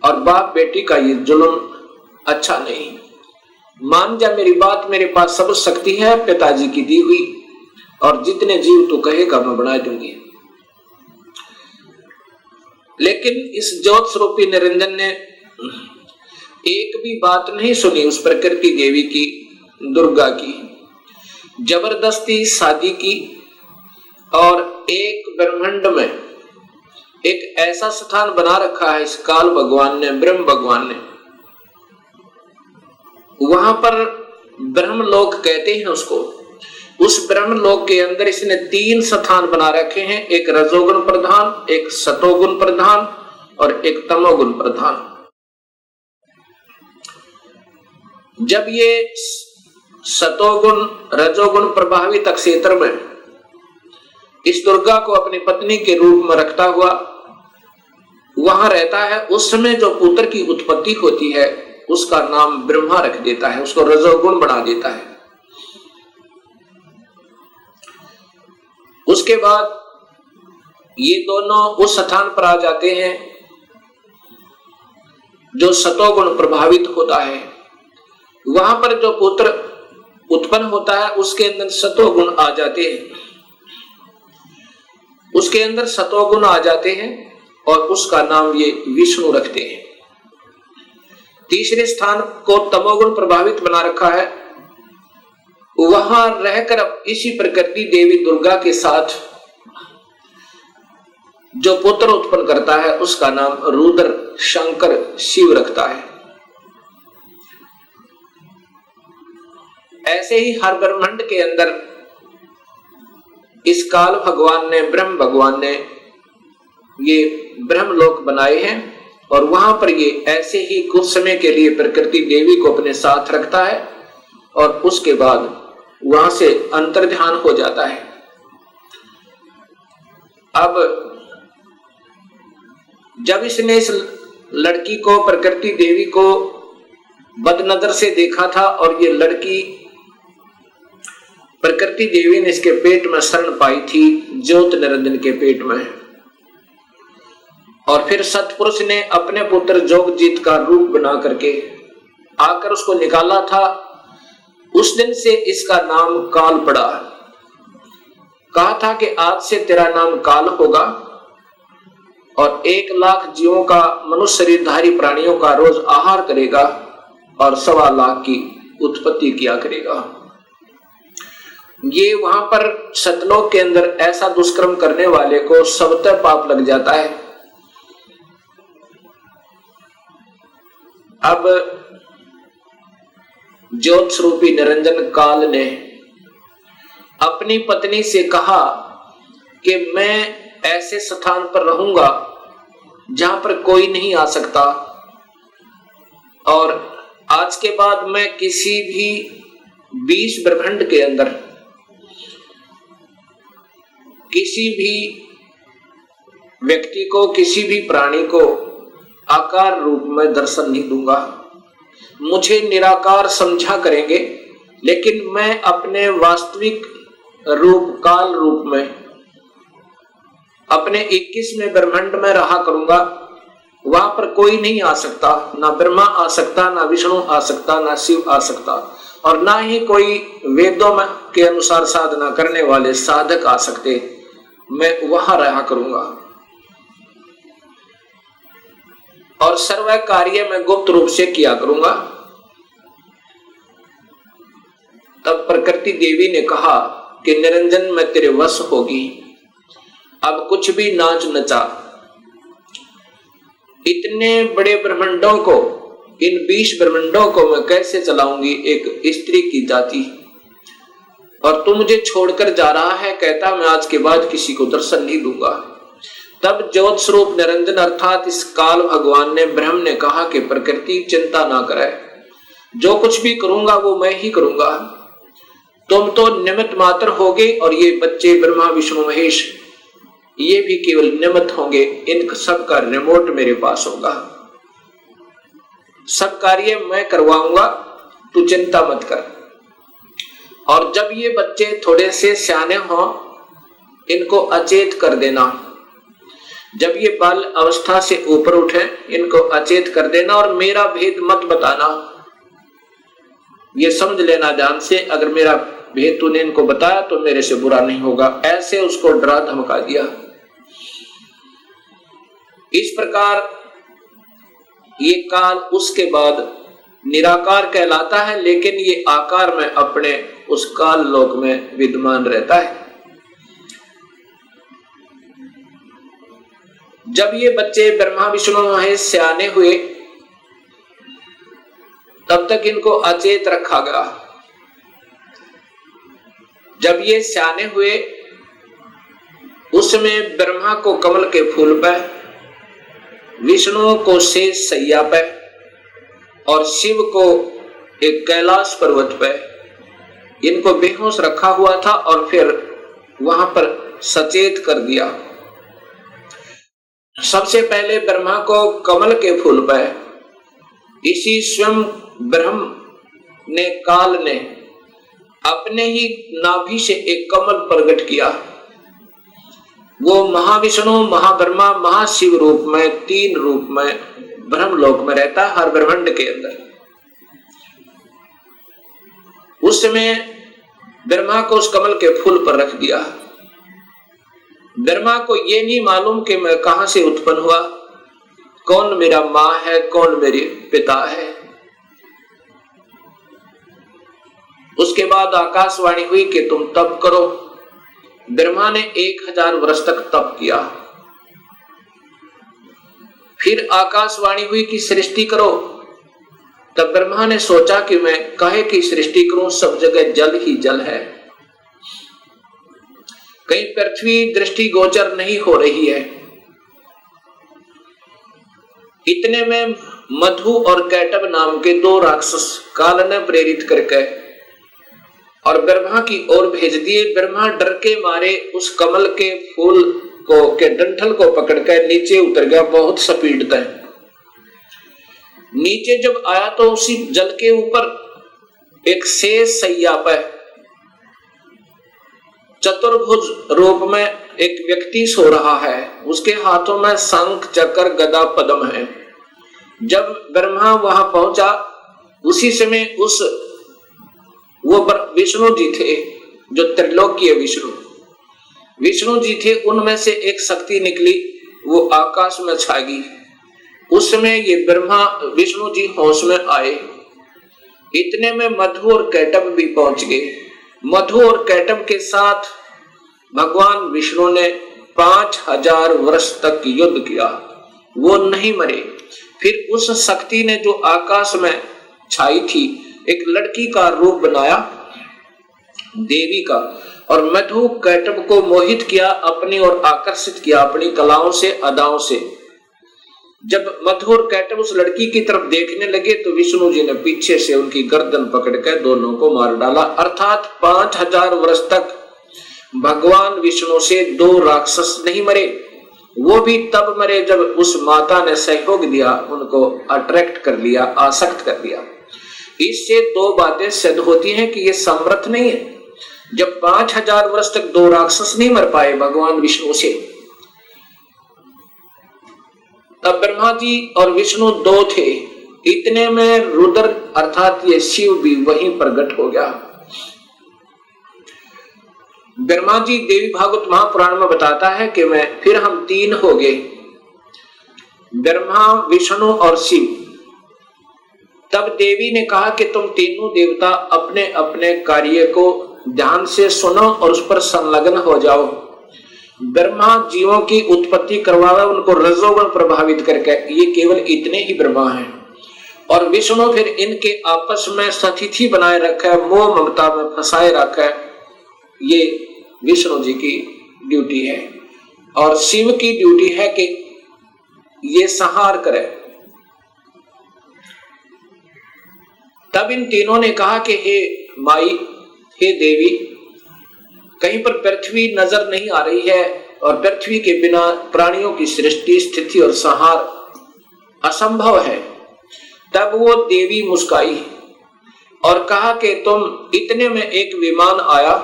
और बाप बेटी का ये जुल्म अच्छा नहीं। मान जा मेरी बात, मेरे पास सब शक्ति है पिताजी की दी हुई, और जितने जीव तू कहेगा मैं बना दूंगी। लेकिन इस ज्योत स्वरूपी निरंजन ने एक भी बात नहीं सुनी उस प्रकृति देवी की, दुर्गा की। जबरदस्ती शादी की और एक ब्रह्मांड में एक ऐसा स्थान बना रखा है इस काल भगवान ने, ब्रह्म भगवान ने। वहां पर ब्रह्मलोक कहते हैं उसको। उस ब्रह्मलोक के अंदर इसने 3 स्थान बना रखे हैं, एक रजोगुण प्रधान, एक सतोगुण प्रधान और एक तमोगुण प्रधान। जब ये सतोगुण रजोगुण प्रभावित क्षेत्र में इस दुर्गा को अपनी पत्नी के रूप में रखता हुआ वहां रहता है, उस समय जो पुत्र की उत्पत्ति होती है उसका नाम ब्रह्मा रख देता है, उसको रजोगुण बना देता है। उसके बाद ये दोनों उस स्थान पर आ जाते हैं जो सतोगुण प्रभावित होता है। वहां पर जो पुत्र उत्पन्न होता है उसके अंदर सतोगुण आ जाते हैं, उसके अंदर सतोगुण आ जाते हैं और उसका नाम ये विष्णु रखते हैं। तीसरे स्थान को तमोगुण प्रभावित बना रखा है, वहां रहकर अब इसी प्रकृति देवी दुर्गा के साथ जो पुत्र उत्पन्न करता है उसका नाम रुद्र शंकर शिव रखता है। ऐसे ही हर ब्रह्मांड के अंदर इस काल भगवान ने, ब्रह्म भगवान ने ये ब्रह्मलोक बनाए हैं और वहां पर ये ऐसे ही कुछ समय के लिए प्रकृति देवी को अपने साथ रखता है और उसके बाद वहां से अंतर्ध्यान हो जाता है। अब जब इसने इस लड़की को, प्रकृति देवी को बदनजर से देखा था और ये लड़की प्रकृति देवी ने इसके पेट में शरण पाई थी, ज्योत निरंजन के पेट में, और फिर सतपुरुष ने अपने पुत्र जोगजीत का रूप बना करके आकर उसको निकाला था। उस दिन से इसका नाम काल पड़ा। कहा था कि आज से तेरा नाम काल होगा और 1 लाख जीवों का, मनुष्य शरीरधारी प्राणियों का रोज आहार करेगा और 1.25 लाख की उत्पत्ति किया करेगा। ये वहां पर सतलोक के अंदर ऐसा दुष्कर्म करने वाले को सबतर पाप लग जाता है। अब ज्योत स्वरूपी निरंजन काल ने अपनी पत्नी से कहा कि मैं ऐसे स्थान पर रहूंगा जहां पर कोई नहीं आ सकता, और आज के बाद मैं किसी भी 20 ब्रह्मांड के अंदर किसी भी व्यक्ति को, किसी भी प्राणी को आकार रूप में दर्शन नहीं दूंगा। मुझे निराकार समझा करेंगे, लेकिन मैं अपने वास्तविक रूप, काल रूप में अपने 21वें ब्रह्मांड में रहा करूंगा वहां पर कोई नहीं आ सकता, ना ब्रह्मा आ सकता, ना विष्णु आ सकता, ना शिव आ सकता, और ना ही कोई वेदों में के अनुसार साधना करने वाले साधक आ सकते। मैं वहां रहा करूंगा और सर्व कार्य मैं गुप्त रूप से किया करूंगा। तब प्रकृति देवी ने कहा कि निरंजन मैं तेरे वश होगी, अब कुछ भी नाच नचा। इतने बड़े ब्रह्मांडों को, इन 20 ब्रह्मांडों को मैं कैसे चलाऊंगी एक स्त्री की जाति, और तू मुझे छोड़कर जा रहा है, कहता मैं आज के बाद किसी को दर्शन नहीं दूंगा। तब ज्योत स्वरूप निरंजन अर्थात इस काल भगवान ने, ब्रह्म ने कहा कि प्रकृति चिंता ना करे, जो कुछ भी करूंगा वो मैं ही करूंगा, तुम तो निमित्त मात्र होगे, और ये बच्चे ब्रह्मा विष्णु महेश ये भी केवल निमित्त होंगे, इन सब का रिमोट मेरे पास होगा, सब कार्य मैं करवाऊंगा, तू चिंता मत कर। और जब ये बच्चे थोड़े से सियाने हों, इनको अचेत कर देना, जब ये बाल अवस्था से ऊपर उठे इनको अचेत कर देना, और मेरा भेद मत बताना, ये समझ लेना ध्यान से, अगर मेरा भेद तूने इनको बताया तो मेरे से बुरा नहीं होगा। ऐसे उसको डरा धमका दिया। इस प्रकार ये काल उसके बाद निराकार कहलाता है, लेकिन ये आकार में अपने उस काल लोक में विद्यमान रहता है। जब ये बच्चे ब्रह्मा विष्णु महेश सियाने हुए, तब तक इनको अचेत रखा गया। जब ये सियाने हुए, उसमें ब्रह्मा को कमल के फूल पर, विष्णु को शेष सैया पे, और शिव को एक कैलाश पर्वत पे इनको बेहोश रखा हुआ था, और फिर वहां पर सचेत कर दिया। सबसे पहले ब्रह्मा को कमल के फूल पे इसी स्वयं ब्रह्म ने, काल ने अपने ही नाभि से एक कमल प्रकट किया। वो महाविष्णु, महाब्रह्मा, महाशिव रूप में, 3 रूप में ब्रह्मलोक में रहता है, हर ब्रह्मांड के अंदर। उस समय ब्रह्मा को उस कमल के फूल पर रख दिया। ब्रह्मा को ये नहीं मालूम कि मैं कहां से उत्पन्न हुआ, कौन मेरा माँ है, कौन मेरे पिता है। उसके बाद आकाशवाणी हुई कि तुम तप करो। ब्रह्मा ने 1000 वर्ष तक तप किया। फिर आकाशवाणी हुई कि सृष्टि करो। तब ब्रह्मा ने सोचा कि मैं काहे की सृष्टि करूं, सब जगह जल ही जल है, कहीं पृथ्वी दृष्टि गोचर नहीं हो रही है। इतने में मधु और कैटब नाम के 2 राक्षस काल ने प्रेरित करके और ब्रह्मा की ओर भेज दिए। ब्रह्मा डर के मारे उस कमल के फूल को के डंठल को पकड़कर नीचे उतर गया, बहुत स्पीड तय। नीचे जब आया तो उसी जल के ऊपर एक शेष सैया पर चतुर्भुज रूप में एक व्यक्ति सो रहा है। उसके हाथों में शंख, चक्र, गदा, पद्म है। जब ब्रह्मा वहां पहुंचा, उसी समय उस वो विष्णु जी थे, जो त्रिलोकीय विष्णु जी थे, उनमें से एक शक्ति निकली, वो आकाश में छा गई। उस समय ये ब्रह्मा विष्णु जी होश में आए। इतने में मधु और कैटब भी पहुंच गए। मधु और कैटब के साथ भगवान विष्णु ने 5000 वर्ष तक युद्ध किया, वो नहीं मरे। फिर उस शक्ति ने जो आकाश में छाई थी, एक लड़की का रूप बनाया, देवी का, और मधु कैटब को मोहित किया, अपनी ओर आकर्षित किया अपनी कलाओं से, अदाओं से। जब मधु और कैटब उस लड़की की तरफ देखने लगे तो विष्णु जी ने पीछे से उनकी गर्दन पकड़कर दोनों को मार डाला। अर्थात 5000 वर्ष तक भगवान विष्णु से 2 राक्षस नहीं मरे। वो भी तब मरे जब उस माता ने सहयोग दिया, उनको अट्रैक्ट कर लिया, आसक्त कर लिया। इससे 2 बातें सिद्ध होती हैं कि ये समर्थ नहीं है। जब 5000 वर्ष तक 2 राक्षस नहीं मर पाए भगवान विष्णु से, तब ब्रह्मा जी और विष्णु दो थे। इतने में रुद्र अर्थात ये शिव भी वहीं प्रकट हो गया। ब्रह्मा जी देवी भागवत महापुराण में बताता है कि फिर हम तीन हो गए, ब्रह्मा विष्णु और शिव। तब देवी ने कहा कि तुम तीनों देवता अपने अपने कार्य को ध्यान से सुनो और उस पर संलग्न हो जाओ। ब्रह्मा जीवों की उत्पत्ति करवावे, उनको रजोगुण प्रभावित करके, ये केवल इतने ही ब्रह्मा हैं। और विष्णु फिर इनके आपस में सतिथि बनाए रखा है, मोह ममता में फंसाए रखा है, ये विष्णु जी की ड्यूटी है। और शिव की ड्यूटी है कि ये संहार करे। तब इन तीनों ने कहा कि हे माई, हे देवी, कहीं पर पृथ्वी नजर नहीं आ रही है और पृथ्वी के बिना प्राणियों की सृष्टि स्थिति और संहार असंभव है। तब वो देवी मुस्काई और कहा कि तुम, इतने में एक विमान आया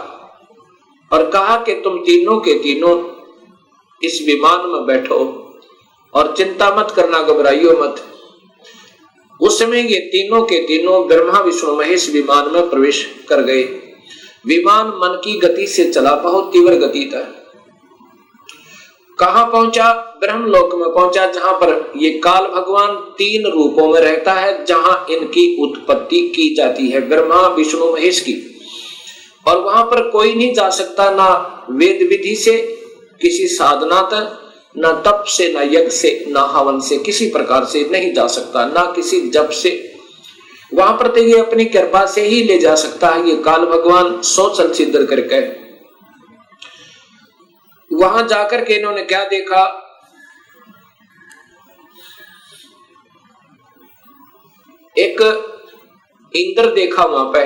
और कहा कि तुम तीनों के तीनों इस विमान में बैठो और चिंता मत करना, घबराइयो मत। उस समय ये तीनों के तीनों ब्रह्मा विष्णु महेश विमान में प्रवेश कर गए। विमान मन की गति से चला, बहुत तीव्र गति था। कहां पहुंचा? ब्रह्मलोक में पहुंचा, जहां पर ये काल भगवान तीन रूपों में रहता है, जहां इनकी उत्पत्ति की जाती है, ब्रह्मा विष्णु महेश की। और वहां पर कोई नहीं जा सकता, ना वेद विधि से, किसी साधना तक, न तप से, न यज्ञ से, न हवन से, किसी प्रकार से नहीं जा सकता, ना किसी जप से। वहां पर तो ये अपनी कृपा से ही ले जा सकता है, ये काल भगवान सोचल सिद्ध करके। वहां जाकर के इन्होंने क्या देखा? एक इंद्र देखा वहां पे,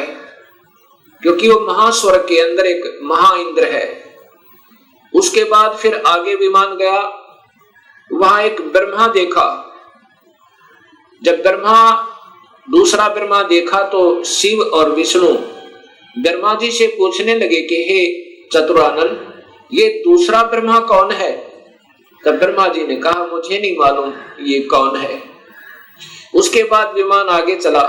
क्योंकि वो महास्वर्ग के अंदर एक महा इंद्र है। उसके बाद फिर आगे विमान गया, वहां एक ब्रह्मा देखा। जब दूसरा ब्रह्मा देखा तो शिव और विष्णु ब्रह्मा जी से पूछने लगे कि हे चतुरानन, ये दूसरा ब्रह्मा कौन है? तब ब्रह्मा जी ने कहा, मुझे नहीं मालूम ये कौन है। उसके बाद विमान आगे चला।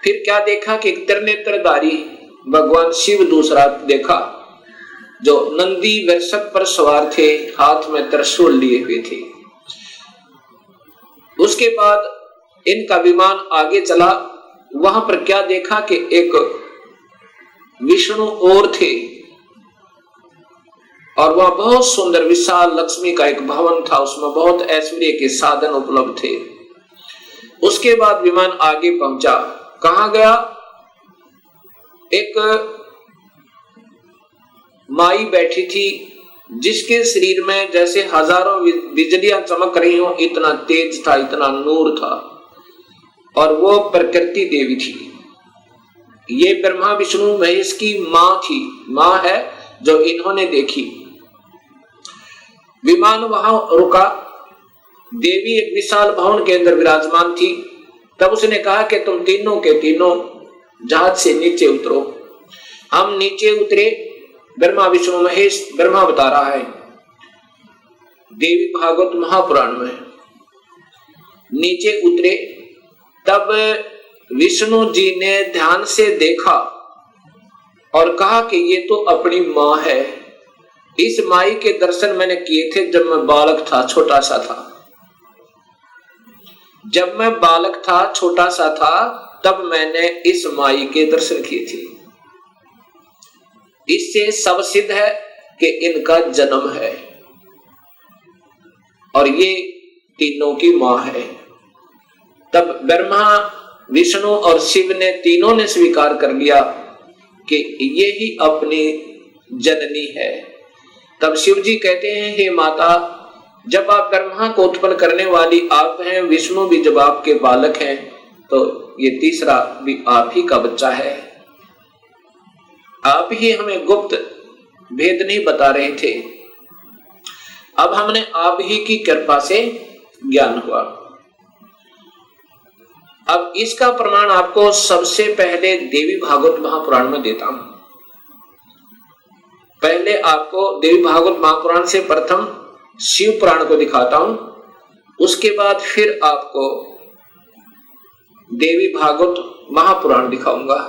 फिर क्या देखा कि त्रिनेत्रधारी भगवान शिव दूसरा देखा, जो नंदी वृषभ पर सवार थे, हाथ में त्रिशूल लिए हुए थे। उसके बाद इनका विमान आगे चला। वहां पर क्या देखा कि एक विष्णु और थे, और वहां बहुत सुंदर विशाल लक्ष्मी का एक भवन था, उसमें बहुत ऐश्वर्य के साधन उपलब्ध थे। उसके बाद विमान आगे पहुंचा। कहां गया? एक माई बैठी थी, जिसके शरीर में जैसे हजारों बिजलियां चमक रही हो, इतना तेज था, इतना नूर था, और वो प्रकृति देवी थी। ये ब्रह्मा विष्णु महेश की मां थी, मां है जो इन्होंने देखी। विमान वहां रुका। देवी एक विशाल भवन के अंदर विराजमान थी। तब उसने कहा कि तुम तीनों के तीनों जहाज से नीचे उतरो। हम नीचे उतरे। ब्रह्मा विष्णु महेश, ब्रह्मा बता रहा है देवी भागवत महापुराण में, नीचे उतरे। तब विष्णु जी ने ध्यान से देखा और कहा कि ये तो अपनी मां है। इस माई के दर्शन मैंने किए थे जब मैं बालक था, छोटा सा था। जब मैं बालक था, छोटा सा था, तब मैंने इस माई के दर्शन किए थे। इससे सब सिद्ध है कि इनका जन्म है और ये तीनों की मां है। तब ब्रह्मा विष्णु और शिव ने तीनों ने स्वीकार कर लिया कि ये ही अपनी जननी है। तब शिव जी कहते हैं, हे माता, जब आप ब्रह्मा को उत्पन्न करने वाली आप हैं, विष्णु भी जब आपके बालक हैं, तो ये तीसरा भी आप ही का बच्चा है। आप ही हमें गुप्त भेद नहीं बता रहे थे, अब हमने आप ही की कृपा से ज्ञान हुआ। अब इसका प्रमाण आपको सबसे पहले देवी भागवत महापुराण में देता हूं। पहले आपको देवी भागवत महापुराण से प्रथम शिव पुराण को दिखाता हूं, उसके बाद फिर आपको देवी भागवत महापुराण दिखाऊंगा।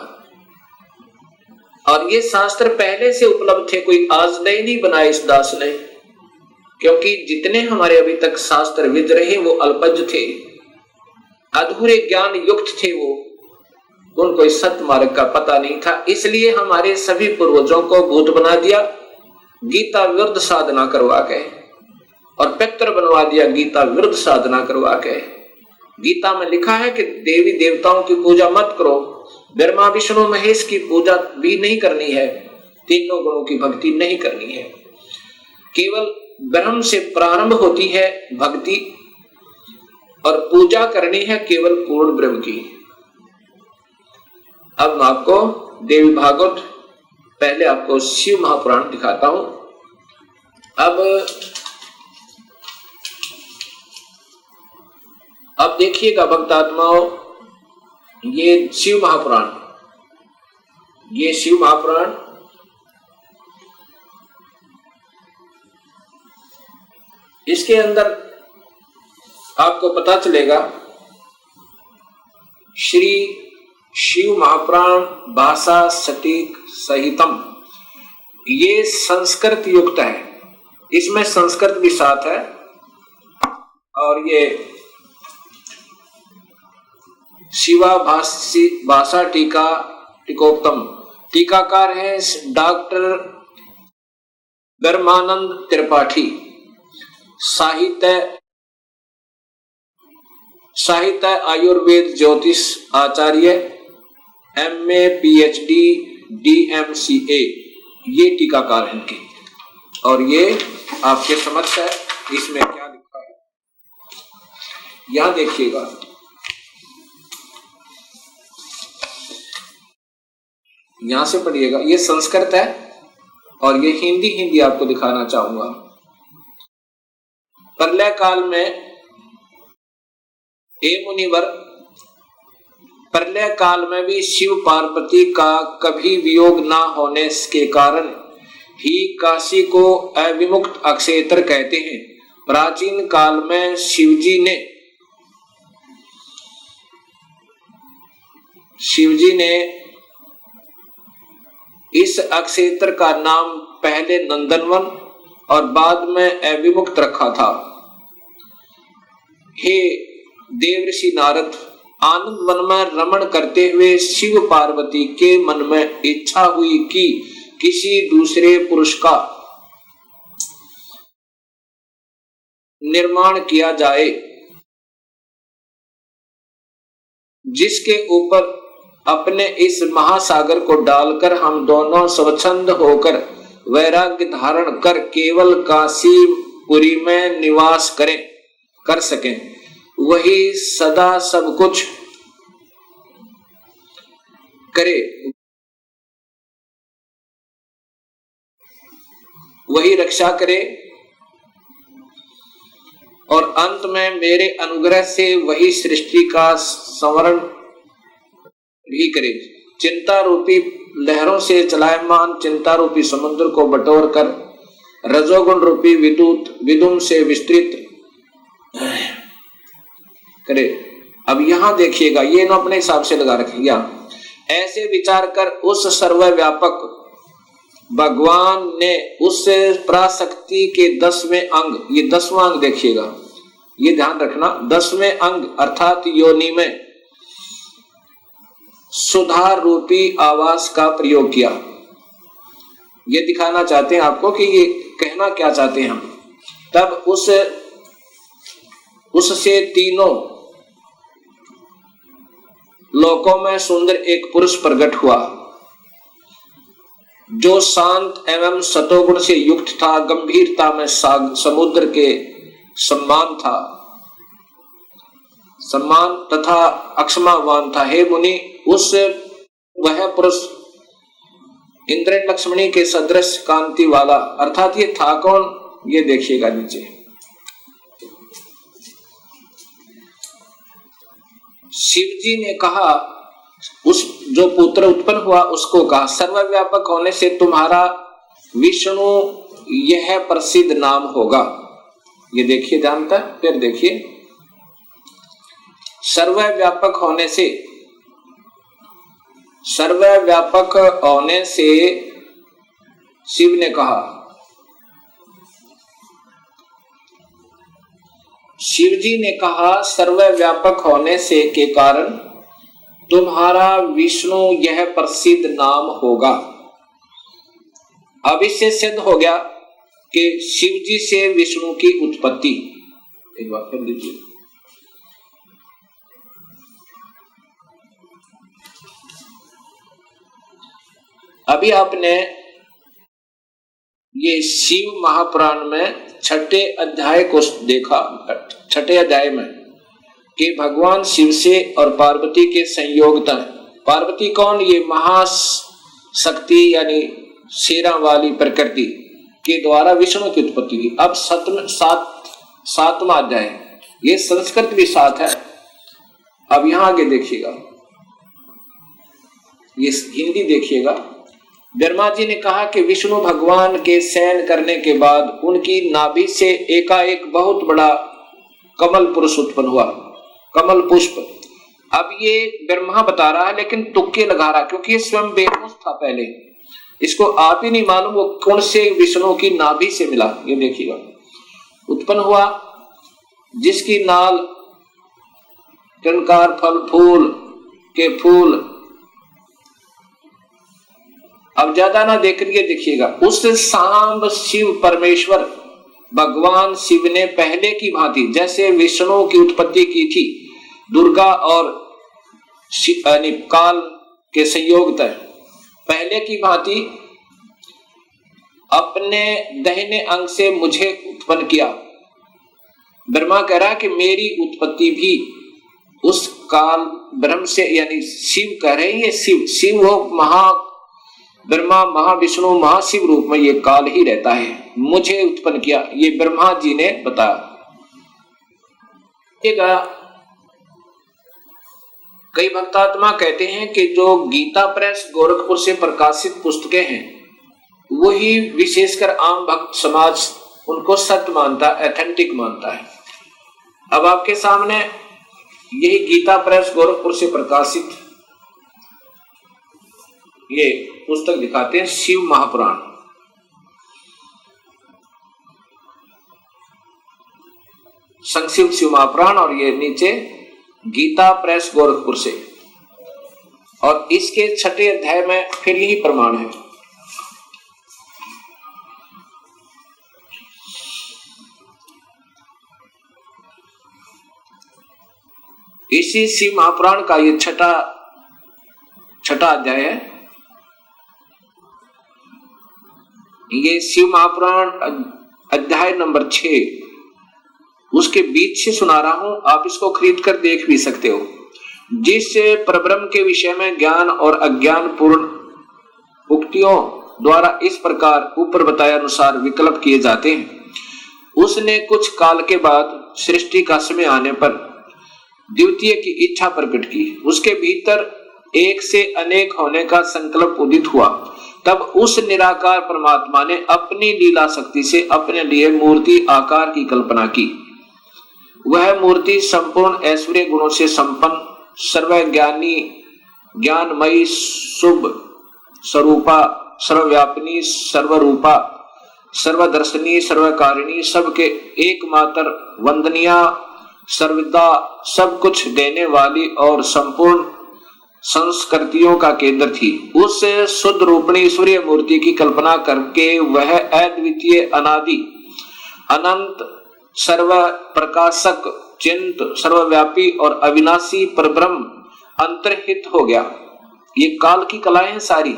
और ये शास्त्र पहले से उपलब्ध थे, कोई आज नए नहीं बनाए इस दास ने, क्योंकि जितने हमारे अभी तक शास्त्र विद रहे वो अल्पज थे, अधूरे ज्ञान युक्त थे, वो उनको इस सत्य मार्ग का पता नहीं था। इसलिए हमारे सभी पूर्वजों को भूत बना दिया गीता विरुद्ध साधना करवा के, और पितर बनवा दिया गीता विरुद्ध साधना करवा के। गीता में लिखा है कि देवी देवताओं की पूजा मत करो, ब्रह्मा विष्णु महेश की पूजा भी नहीं करनी है, तीनों गुणों की भक्ति नहीं करनी है, केवल ब्रह्म से प्रारंभ होती है भक्ति, और पूजा करनी है केवल पूर्ण ब्रह्म की। अब मैं आपको देवी भागवत, पहले आपको शिव महापुराण दिखाता हूं। अब देखिएगा भक्तात्माओं, ये शिव महापुराण, ये शिव महापुराण इसके अंदर आपको पता चलेगा श्री शिव महापुराण भाषा सटीक सहितम, ये संस्कृत युक्त है, इसमें संस्कृत भी साथ है। और ये शिवा भाषा टीका टीकोत्तम, टीकाकार है डॉक्टर ब्रह्मानंद त्रिपाठी, साहित्य आयुर्वेद ज्योतिष आचार्य, MA PhD DMCA, ये टीकाकार हैं इनके। और ये आपके समक्ष है, इसमें क्या लिखा है यहां देखिएगा। यहां से पढ़िएगा, ये संस्कृत है और ये हिंदी आपको दिखाना चाहूंगा। प्रलय काल में मुनिवर, प्रलय काल में भी शिव पार्वती का कभी वियोग न होने के कारण ही काशी को अविमुक्त अक्षेत्र कहते हैं। प्राचीन काल में शिवजी ने इस अक्षेत्र का नाम पहले नंदनवन और बाद में अविमुक्त रखा था। हे देवर्षि नारद, आनंद वन में रमण करते हुए शिव पार्वती के मन में इच्छा हुई कि किसी दूसरे पुरुष का निर्माण किया जाए, जिसके ऊपर अपने इस महासागर को डालकर हम दोनों स्वच्छंद होकर वैराग्य धारण कर केवल काशीपुरी में निवास कर सकें। वही सदा सब कुछ करे, वही रक्षा करे और अंत में मेरे अनुग्रह से वही सृष्टि का संवरण भी करे। चिंता रूपी लहरों से चलायमान चिंता रूपी समुद्र को बटोर कर रजोगुण रूपी विदुम से विस्तृत करे। अब यहां देखिएगा, ये ना अपने हिसाब से लगा रखिएगा। ऐसे विचार कर उस सर्वव्यापक भगवान ने उस पराशक्ति के 10वें अंग, ये 10वां अंग देखिएगा, ये ध्यान रखना, 10वें अंग अर्थात योनि में सुधार रूपी आवास का प्रयोग किया। ये दिखाना चाहते हैं आपको कि ये कहना क्या चाहते हैं हम। तब उससे तीनों लोकों में सुंदर एक पुरुष प्रकट हुआ, जो शांत एवं सतोगुण से युक्त था, गंभीरता में समुद्र के सम्मान तथा अक्षमावान था। हे मुनि, वह पुरुष इंद्र लक्ष्मणी के सदृश कांति वाला, अर्थात ये था कौन, ये देखिएगा नीचे। शिवजी ने कहा, उस जो पुत्र उत्पन्न हुआ उसको कहा, सर्वव्यापक होने से तुम्हारा विष्णु यह प्रसिद्ध नाम होगा। ये देखिए जानता है। फिर देखिए, सर्वव्यापक होने से, सर्वव्यापक होने से शिव ने कहा, शिव जी ने कहा सर्वव्यापक होने से के कारण तुम्हारा विष्णु यह प्रसिद्ध नाम होगा। अब इससे सिद्ध हो गया कि शिव जी से विष्णु की उत्पत्ति। एक बार फिर लीजिए, अभी आपने ये शिव महापुराण में छठे अध्याय को देखा। छठे अध्याय में कि भगवान शिव से और पार्वती के संयोगता। पार्वती कौन? ये महाशक्ति यानी शेरा वाली प्रकृति के द्वारा विष्णु की उत्पत्ति हुई। अब सातवां अध्याय, ये संस्कृत भी साथ है। अब यहां आगे देखिएगा, ये हिंदी देखिएगा। ब्रह्मा जी ने कहा कि विष्णु भगवान के शयन करने के बाद उनकी नाभि से एकाएक बहुत बड़ा कमल पुरुष उत्पन्न हुआ, कमल पुष्प। अब ये ब्रह्मा बता रहा है लेकिन तुक्के लगा रहा, क्योंकि ये स्वयं बेहोश था पहले, इसको आप ही नहीं मालूम वो कौन से विष्णु की नाभि से मिला। ये देखिएगा, उत्पन्न हुआ जिसकी नाल टंकार फल फूल के फूल। अब ज्यादा ना देख लिए देखिएगा, उस सांब शिव परमेश्वर भगवान शिव ने पहले की भांति जैसे विष्णु की उत्पत्ति की थी दुर्गा और काल के संयोग तय, पहले की भांति अपने दाहिने अंग से मुझे उत्पन्न किया। ब्रह्मा कह रहा कि मेरी उत्पत्ति भी उस काल ब्रह्म से, यानी शिव कह रहे हैं, ये शिव हो महा ब्रह्मा महाविष्णु महाशिव रूप में ये काल ही रहता है, मुझे उत्पन्न किया। ये ब्रह्मा जी ने बताया। कई भक्तात्मा कहते हैं कि जो गीता प्रेस गोरखपुर से प्रकाशित पुस्तकें हैं वही विशेषकर आम भक्त समाज उनको सत्य मानता, एथेंटिक मानता है। अब आपके सामने यही गीता प्रेस गोरखपुर से प्रकाशित ये पुस्तक दिखाते हैं, शिव महापुराण। संक्षिप्त शिव महापुराण, और ये नीचे गीता प्रेस गोरखपुर से, और इसके छठे अध्याय में फिर यही प्रमाण है। इसी शिव महापुराण का ये छठा अध्याय है। ये शिव महापुराण अध्याय नंबर 6, उसके बीच से सुना रहा हूं, आप इसको खरीद कर देख भी सकते हो। जिससे परब्रह्म के विषय में ज्ञान और अज्ञान पूर्ण उक्तियों द्वारा इस प्रकार ऊपर बताए अनुसार विकल्प किए जाते हैं। उसने कुछ काल के बाद सृष्टि का समय आने पर द्वितीय की इच्छा प्रकट की, उसके भीतर एक से अनेक होने का संकल्प उदित हुआ। तब उस निराकार परमात्मा ने अपनी लीला शक्ति से अपने लिए मूर्ति आकार की कल्पना की। वह मूर्ति संपूर्ण ऐश्वर्य गुणों से संपन्न, सर्वज्ञानी, ज्ञानमयी, शुभ स्वरूपा, सर्वव्यापिनी, सर्वरूपा, सर्वदर्शनी, सर्वकारिणी, सबके एकमात्र वंदनीय, सर्वदा सब कुछ देने वाली और संपूर्ण संस्कृतियों का केंद्र थी। उस शुद्ध रूपणी ईश्वरीय मूर्ति की कल्पना करके वह अद्वितीय, अनादि, अनंत, सर्व प्रकाशक, चिंत, सर्वव्यापी और अविनाशी परब्रह्म अंतर्हित हो गया। ये काल की कलाएं हैं सारी,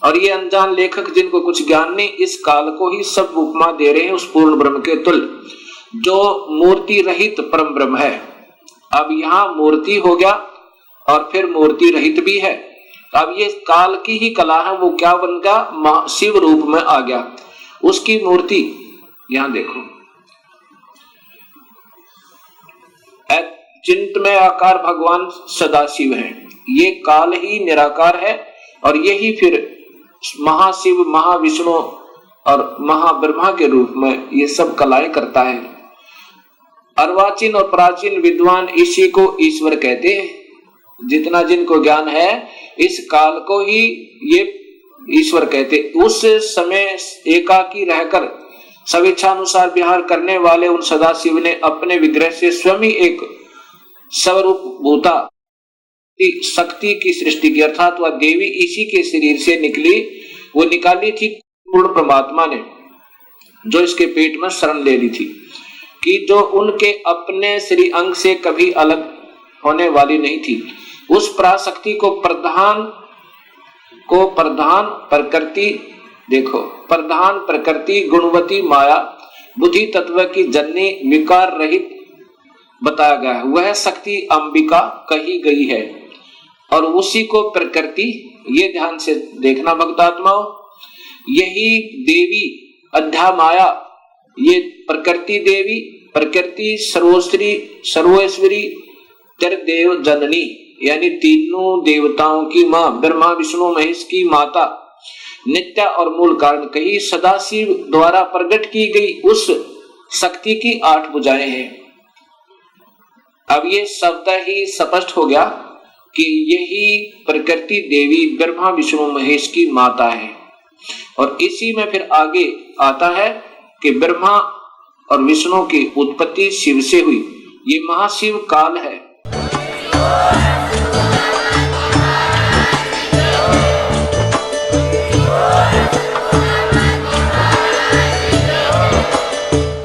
और ये अनजान लेखक जिनको कुछ ज्ञान नहीं, इस काल को ही सब उपमा दे रहे हैं उस पूर्ण ब्रह्म के तुल्य जो मूर्ति रहित परम ब्रह्म है। अब यहाँ मूर्ति हो गया और फिर मूर्ति रहित भी है। अब ये काल की ही कला है, वो क्या बन गया? शिव रूप में आ गया। उसकी मूर्ति यहां देखो, चिंतमय आकार भगवान सदाशिव है। ये काल ही निराकार है, और यही फिर महाशिव, महाविष्णु और महाब्रह्मा के रूप में ये सब कलाएं करता है। अर्वाचीन और प्राचीन विद्वान इसी को ईश्वर कहते हैं। जितना जिनको ज्ञान है इस काल को ही ये ईश्वर कहते। उस समय एकाकी रहकर स्वेच्छानुसार विहार करने वाले उन सदाशिव ने अपने विग्रह से स्वयं एक स्वरूप भूता शक्ति की सृष्टि की, अर्थात वह देवी इसी के शरीर से निकली, वो निकाली थी पूर्ण परमात्मा ने, जो इसके पेट में शरण ले ली थी, कि जो उनके अपने श्री अंग से कभी अलग होने वाली नहीं थी। उस पराशक्ति को प्रधान प्रकृति, देखो प्रधान प्रकृति गुणवती माया बुद्धि तत्व की जननी विकार रहित बताया गया है। वह शक्ति अंबिका कही गई है और उसी को प्रकृति, ये ध्यान से देखना भक्तात्माओं, यही देवी अध्या माया, ये प्रकृति देवी, प्रकृति सर्वोश्री सर्वेश्वरी देव जननी, यानी तीनों देवताओं की माँ, ब्रह्मा विष्णु महेश की माता, नित्य और मूल कारण कही, सदाशिव द्वारा प्रकट की गई उस शक्ति की 8 भुजाएं हैं। अब ये शब्द ही स्पष्ट हो गया कि यही प्रकृति देवी ब्रह्मा विष्णु महेश की माता है। और इसी में फिर आगे आता है कि ब्रह्मा और विष्णु की उत्पत्ति शिव से हुई, ये महाशिव काल है।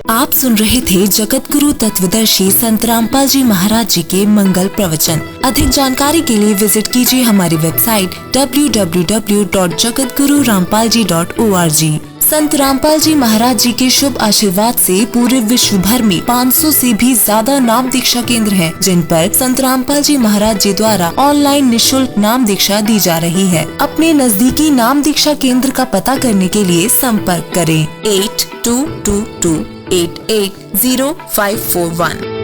आप सुन रहे थे जगत गुरु तत्वदर्शी संत रामपाल जी महाराज जी के मंगल प्रवचन। अधिक जानकारी के लिए विजिट कीजिए हमारी वेबसाइट www.jagatgururampalji.org। संत रामपाल जी महाराज जी के शुभ आशीर्वाद से पूरे विश्व भर में 500 से भी ज्यादा नाम दीक्षा केंद्र हैं, जिन पर संत रामपाल जी महाराज जी द्वारा ऑनलाइन निशुल्क नाम दीक्षा दी जा रही है। अपने नजदीकी नाम दीक्षा केंद्र का पता करने के लिए संपर्क करें 8222880541।